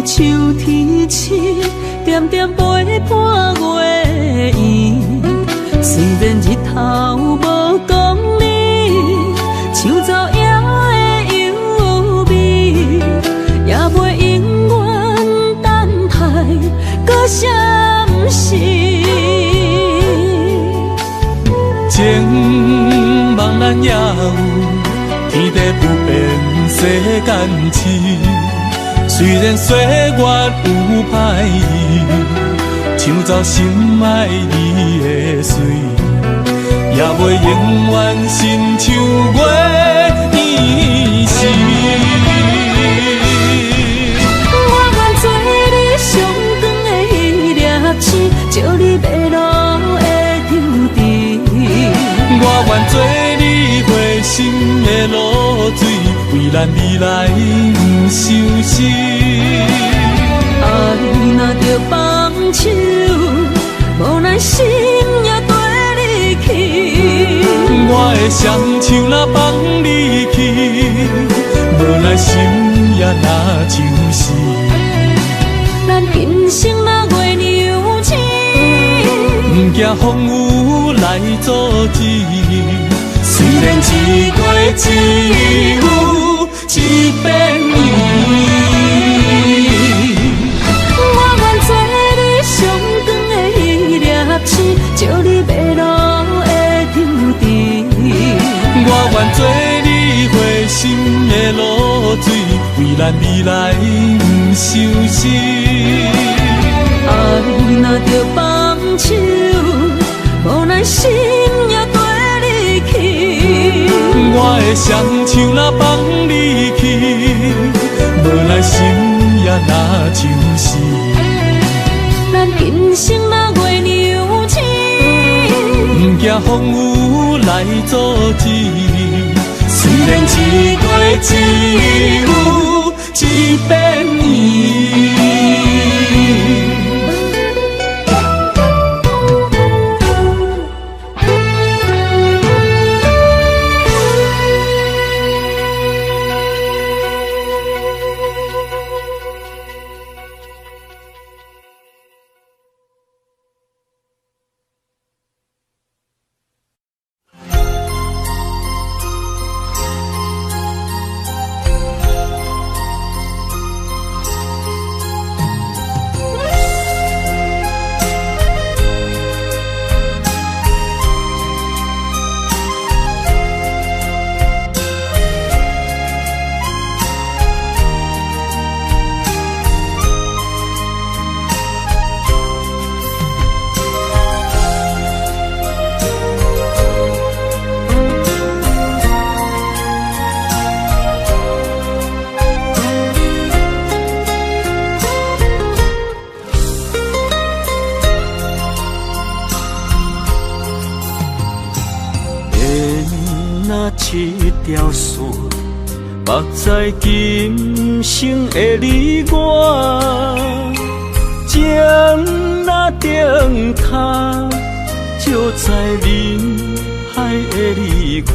手提起，点点陪伴月圆。虽然日头无讲你，像走野的优美，也袂永远等待搁闪烁。情茫然也有，天地不变，世间痴。虽然岁月有歹意，抢走心爱你的水，也袂永远亲像月圆时。我愿做你上长的迄粒星，照你迷路的丢滴。我愿做你回心的露水，为咱未来不伤心。爱若着放手，无咱心也跟你去。我的双手若放你去，无咱心也若像死。咱今生若月娘星，不惊风雨来阻路子。虽然一月只有一遍伊，我愿做你上长的迄粒星，照你迷路的丢滴。我愿做你回心的露水，为咱未来不伤心。爱若着放手，无咱心也跟你去。我的双手若放你去，无咱心也若像死。咱今生若月娘星，不惊风雨来阻止。虽然一月只有一遍伊。一条线，目在今生的你我，情若灯塔，照在人海的你我，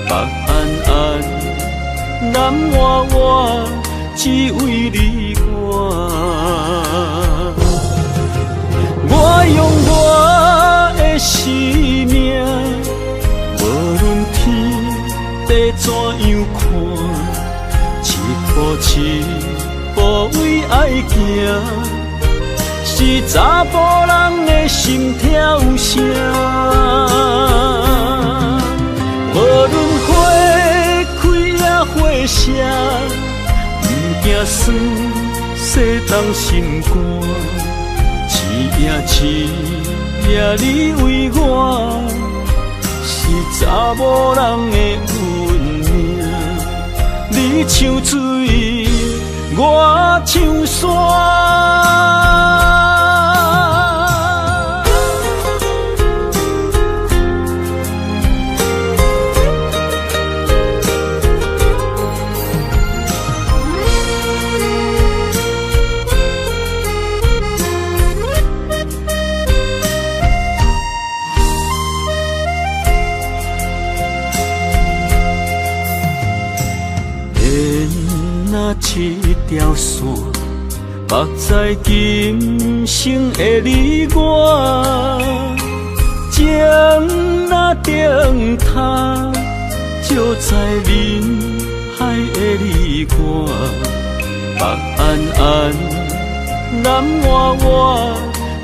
北暗暗，南弯弯，只为你我。我用我的生命。无论天地怎样看，一步一步为爱行，是查甫人的心跳声。无论花开也花谢，不惊酸洗冻心肝，一夜你为我。是查某人的运命，你像水，我像山。一条线，目在今生的你我，情若灯塔，照在人海的你我，北暗暗，南弯弯，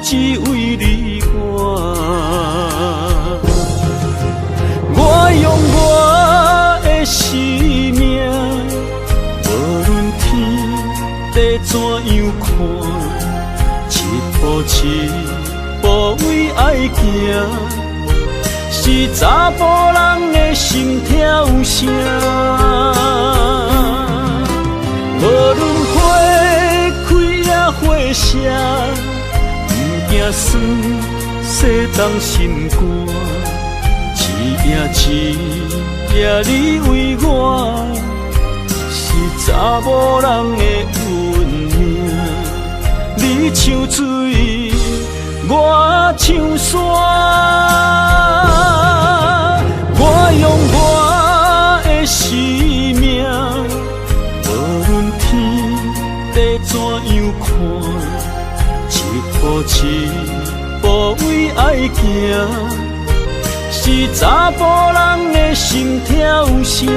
只为你我。我用我的生命。地怎样看，一步一步为爱行，是查甫人的心跳声。无论花开也花谢，不惊酸洗冻心肝，一夜你为我。是查某人的运命，你像水，我像山。我用我的生命，无论天地怎样看，一步一步为爱行，是查甫人的心跳声。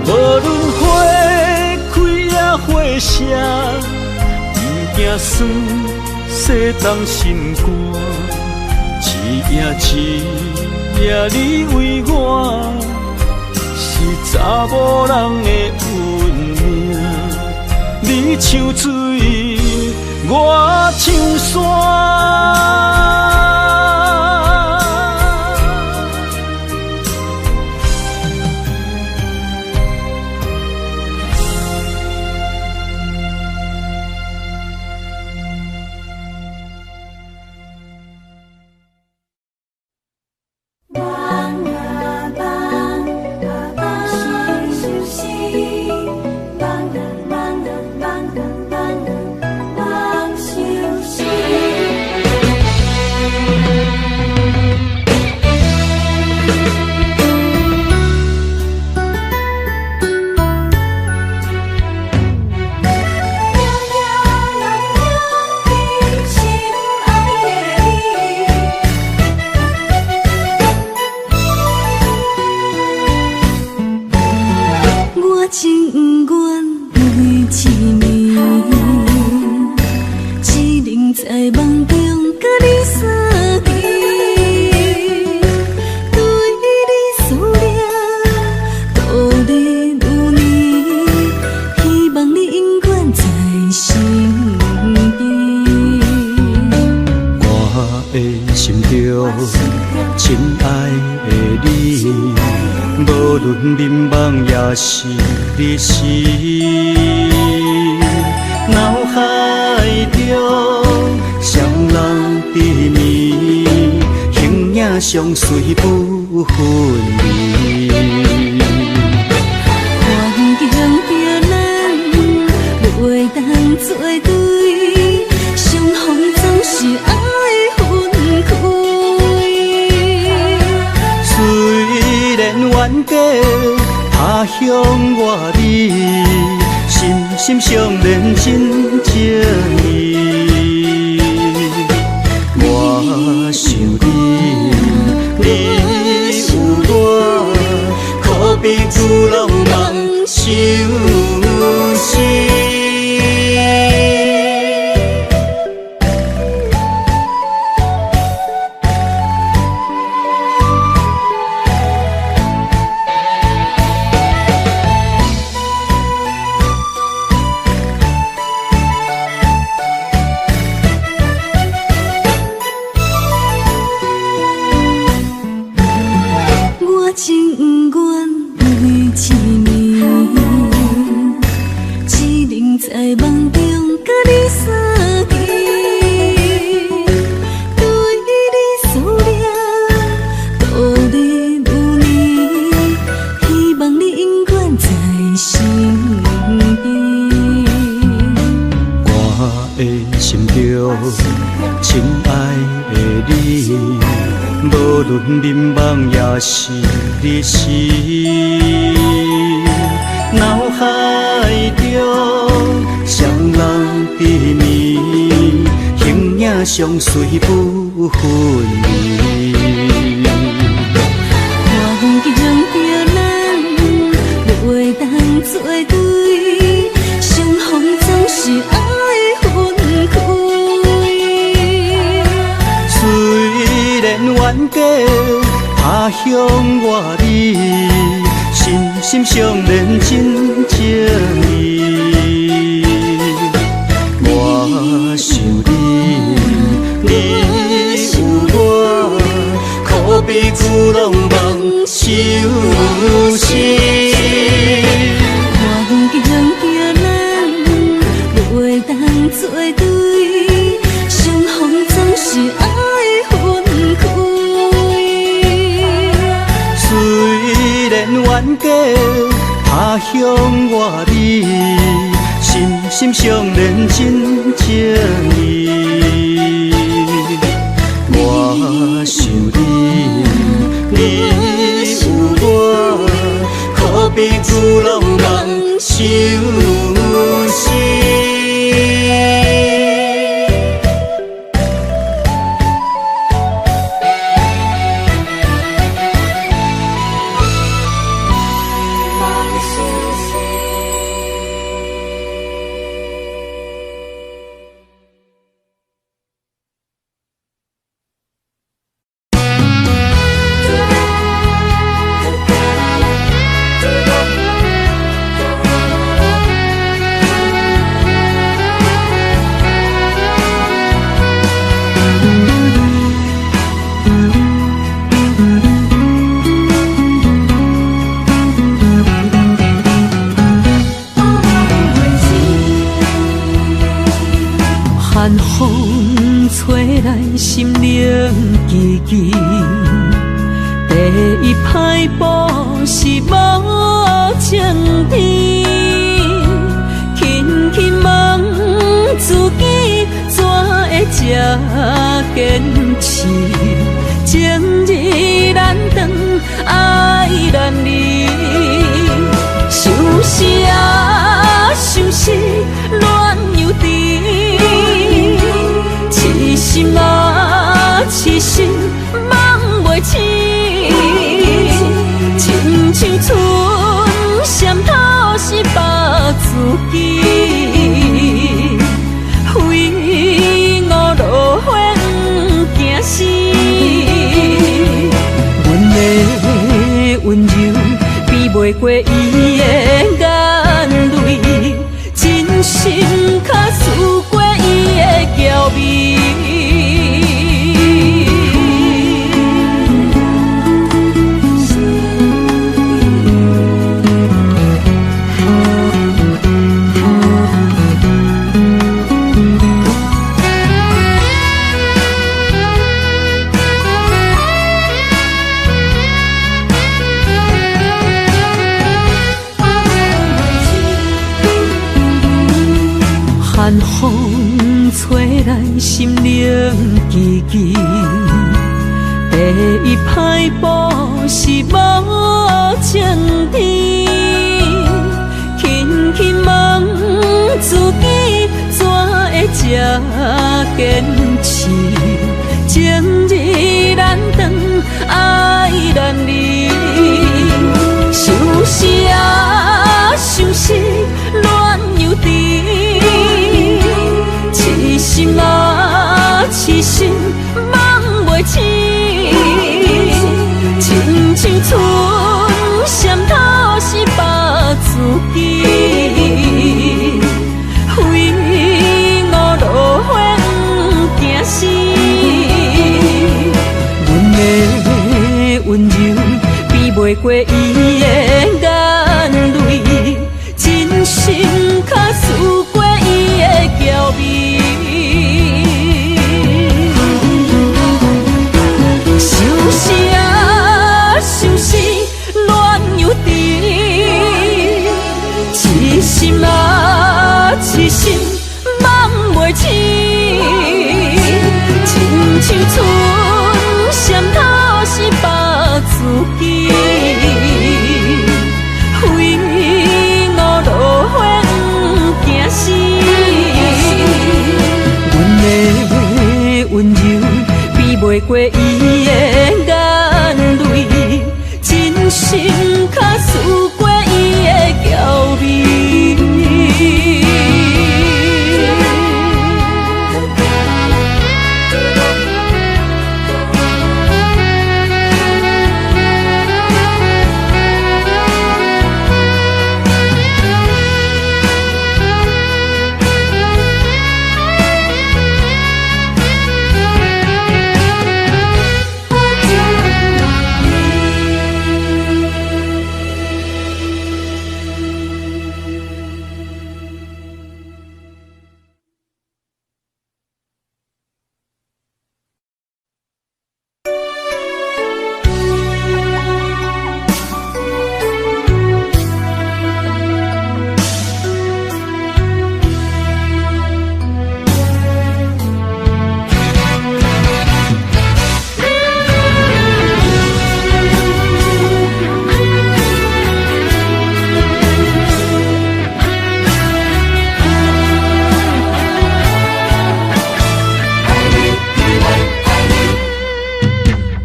无论花开也花谢，不惊酸洗动心肝。一夜一夜你为我，是查某人的运命。你像水，我像山。是你是脑海中双人缠绵，形影相随不分离。环境着咱袂当作对，相逢总是爱分开。虽然冤家他乡外里，心心相连真情意。我想你，你有我，可彼此拢梦相思。眠梦也是你是脑海中双人缠绵，形影相随不分离。环境着咱袂当作对，相逢总是爱分开。虽然冤家他乡外里，心心相连真情意。我想你，你有我，可彼此拢梦相思。环境着咱袂当作对，相逢总是爱分开。虽然冤家他乡外里，心心相连真情意。我想你，你有我，可彼此拢梦相思。寒风吹来心灵寂寂，第一摆步是无情天，轻轻问自己怎会这坚持，情义难断，爱难离，想是啊想是恋又甜，痴心啊痴心梦袂醒，亲像春闪透是白自己，非我落花惊死，阮的温柔比袂过伊的眼泪，真心较输过伊的娇媚。寒风吹来心灵寂寂，第一摆步是无情天，轻轻问自己怎会这坚持，情义难断，爱难离，想是啊想是恋又甜，痴心啊痴心梦袂醒，亲像春闪透是白自己，非我落花惊死，阮的温柔比袂过伊的眼泪，真心较输过伊的娇媚。想是啊想是恋又甜，痴心啊痴心梦袂醒，亲像春闪透是白自己，非我落花惊死，阮的温柔比袂过伊的眼泪，真心较输过伊的娇媚。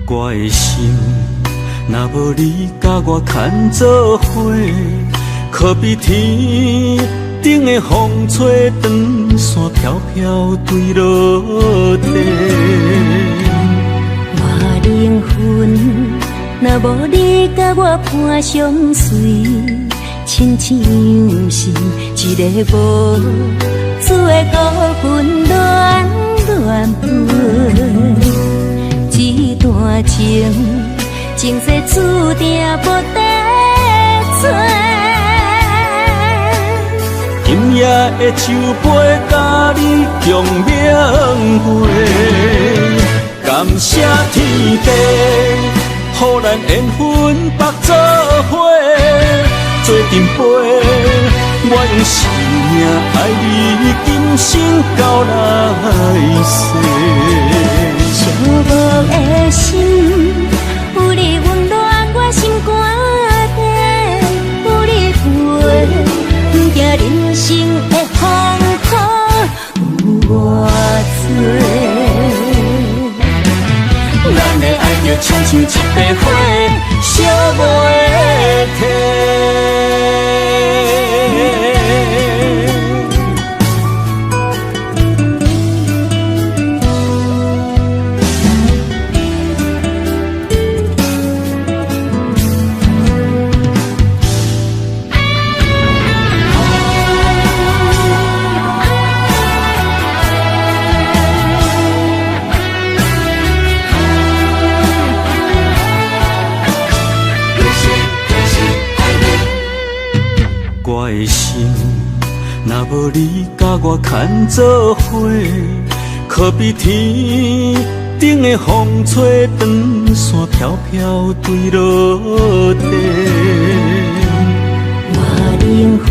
我的心，若无你甲我牵做伙，可比天顶的风吹长线飘飘坠落地。我灵魂，若无你甲我伴相随，亲像是一个无主的孤魂乱乱飞。一段情，前世注定无得找。今夜的酒杯，甲你共缅怀。感谢天地，予咱缘分白做伙，做阵陪。我用生命爱你，今生到来世。寂寞的心，有你温暖我心肝底，有你陪，不惊人生的风雨有偌多。咱的爱就亲像一杯火，烧袂停。我的心，若无你甲我牵做伙，可比天顶的风吹长线飘飘坠落地。我灵魂，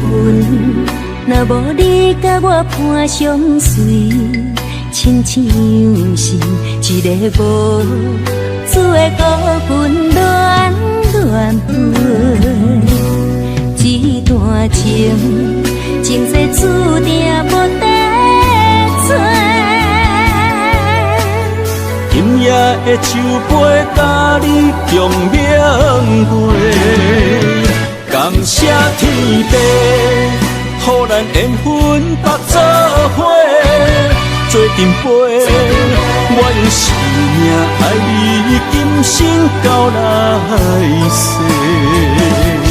若无你甲我伴相随，亲像是一个无主的孤魂乱乱飞。这段情，前世注定无得做。今夜的酒杯，甲你共缅怀。感谢天地，予咱缘分白做伙，做阵陪。我用生命爱你，今生到来世。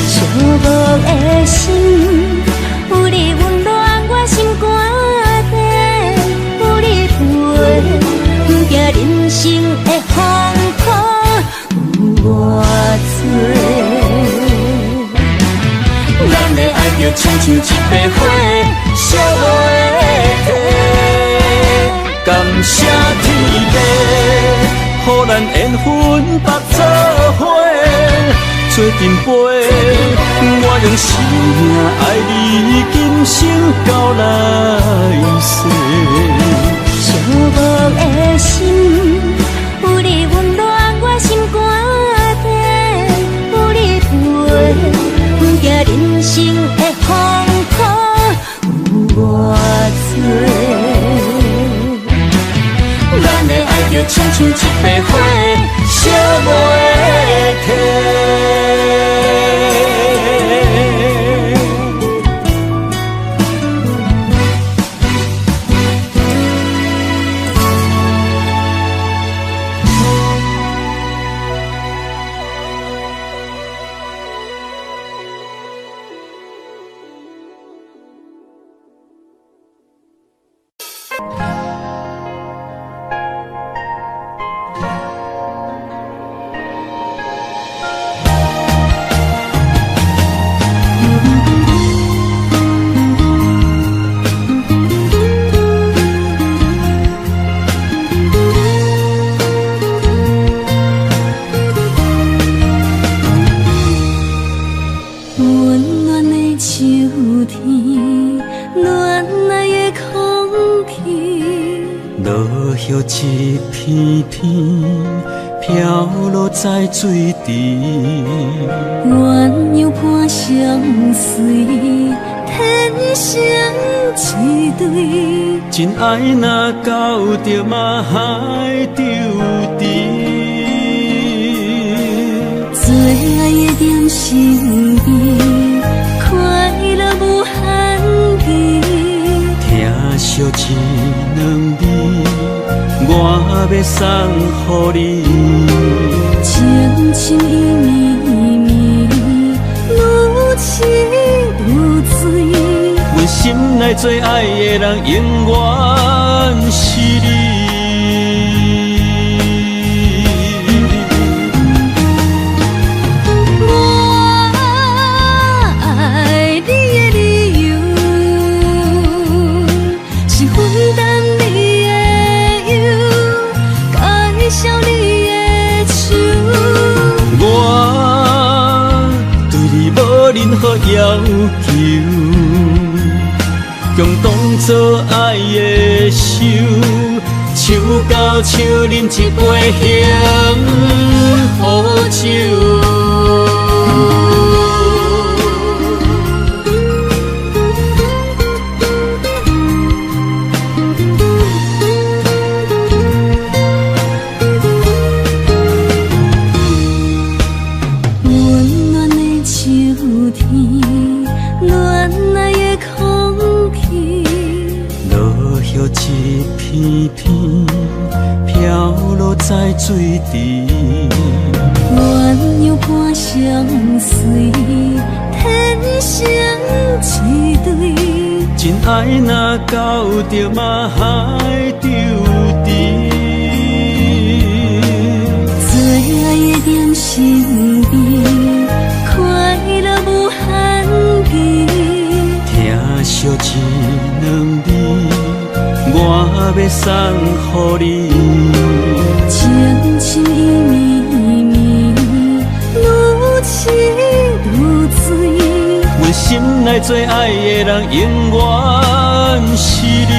寂寞的心，有你温暖我心肝底，有你陪，不惊人生的风雨有偌多。咱的爱就亲像一杯火，烧袂停。感谢天地，予咱缘分白做伙，做阵陪。我用生命爱你，今生到来世。寂寞的心，有你温暖我心肝底，有你陪，不惊人生的风雨有偌多。咱的爱就亲像一杯火，烧袂停。一片片飘落在水池，鸳鸯伴相随，天生一对。真爱若到着嘛海丢低，最爱的点心意，快乐无限期。听惜一两字，我要送予你。情情意意，愈痴愈醉。阮心内最爱的人，永远是你。我爱你的理由，求，共当作爱的手，手交手饮一杯幸福酒。一片片飘落在水池，鸳鸯伴相随，天生一对。真爱若到着嘛海丢低，最爱的点身边，快乐无限期。听惜一两味。我要送予你，情深意绵绵，愈痴愈醉。阮心内最爱的人，永远是你。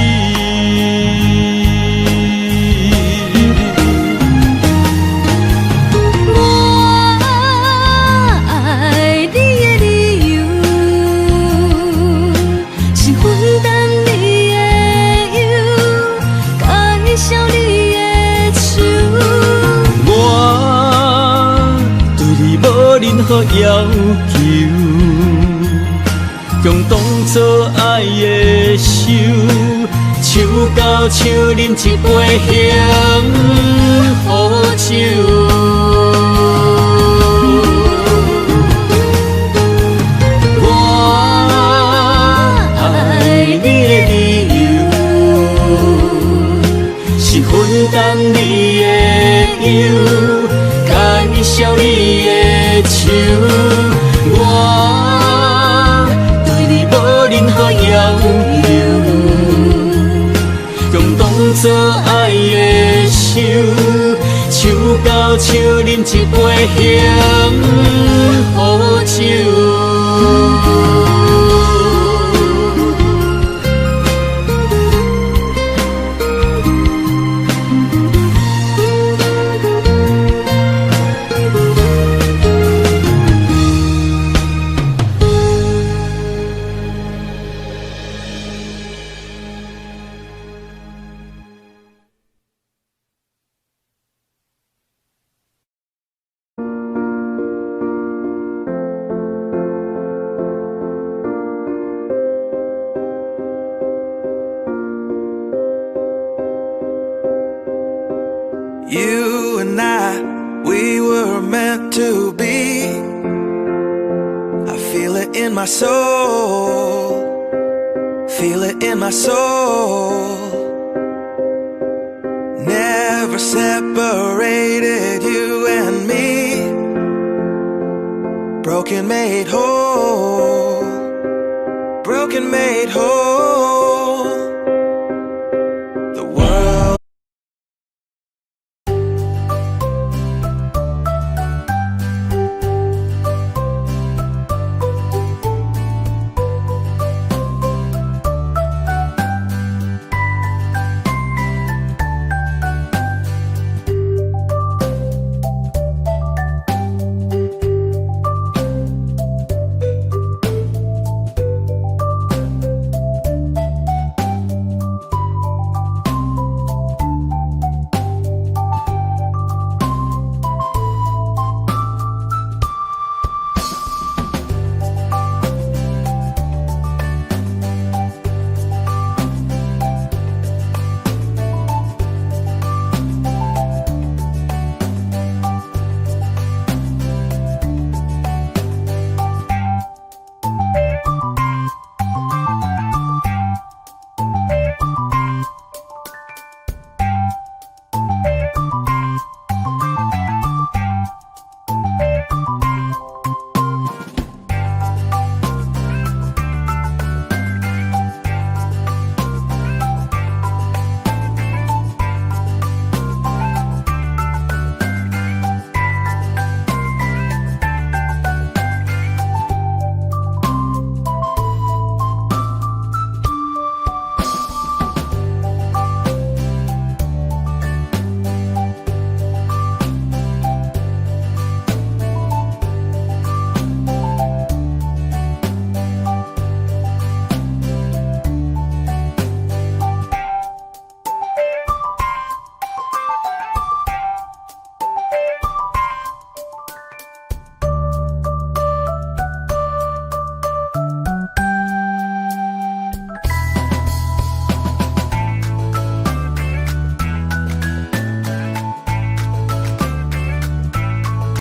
任何要求，共当作爱的手，手交手饮一杯幸福酒。我爱你的理由，是分担你的忧，感谢你的。我对你无任何要求，共当作爱的手，手交手饮一杯幸福酒。You and I, we were meant to be. I feel it in my soul, feel it in my soul. Never separated, you and me. Broken made whole, broken made whole.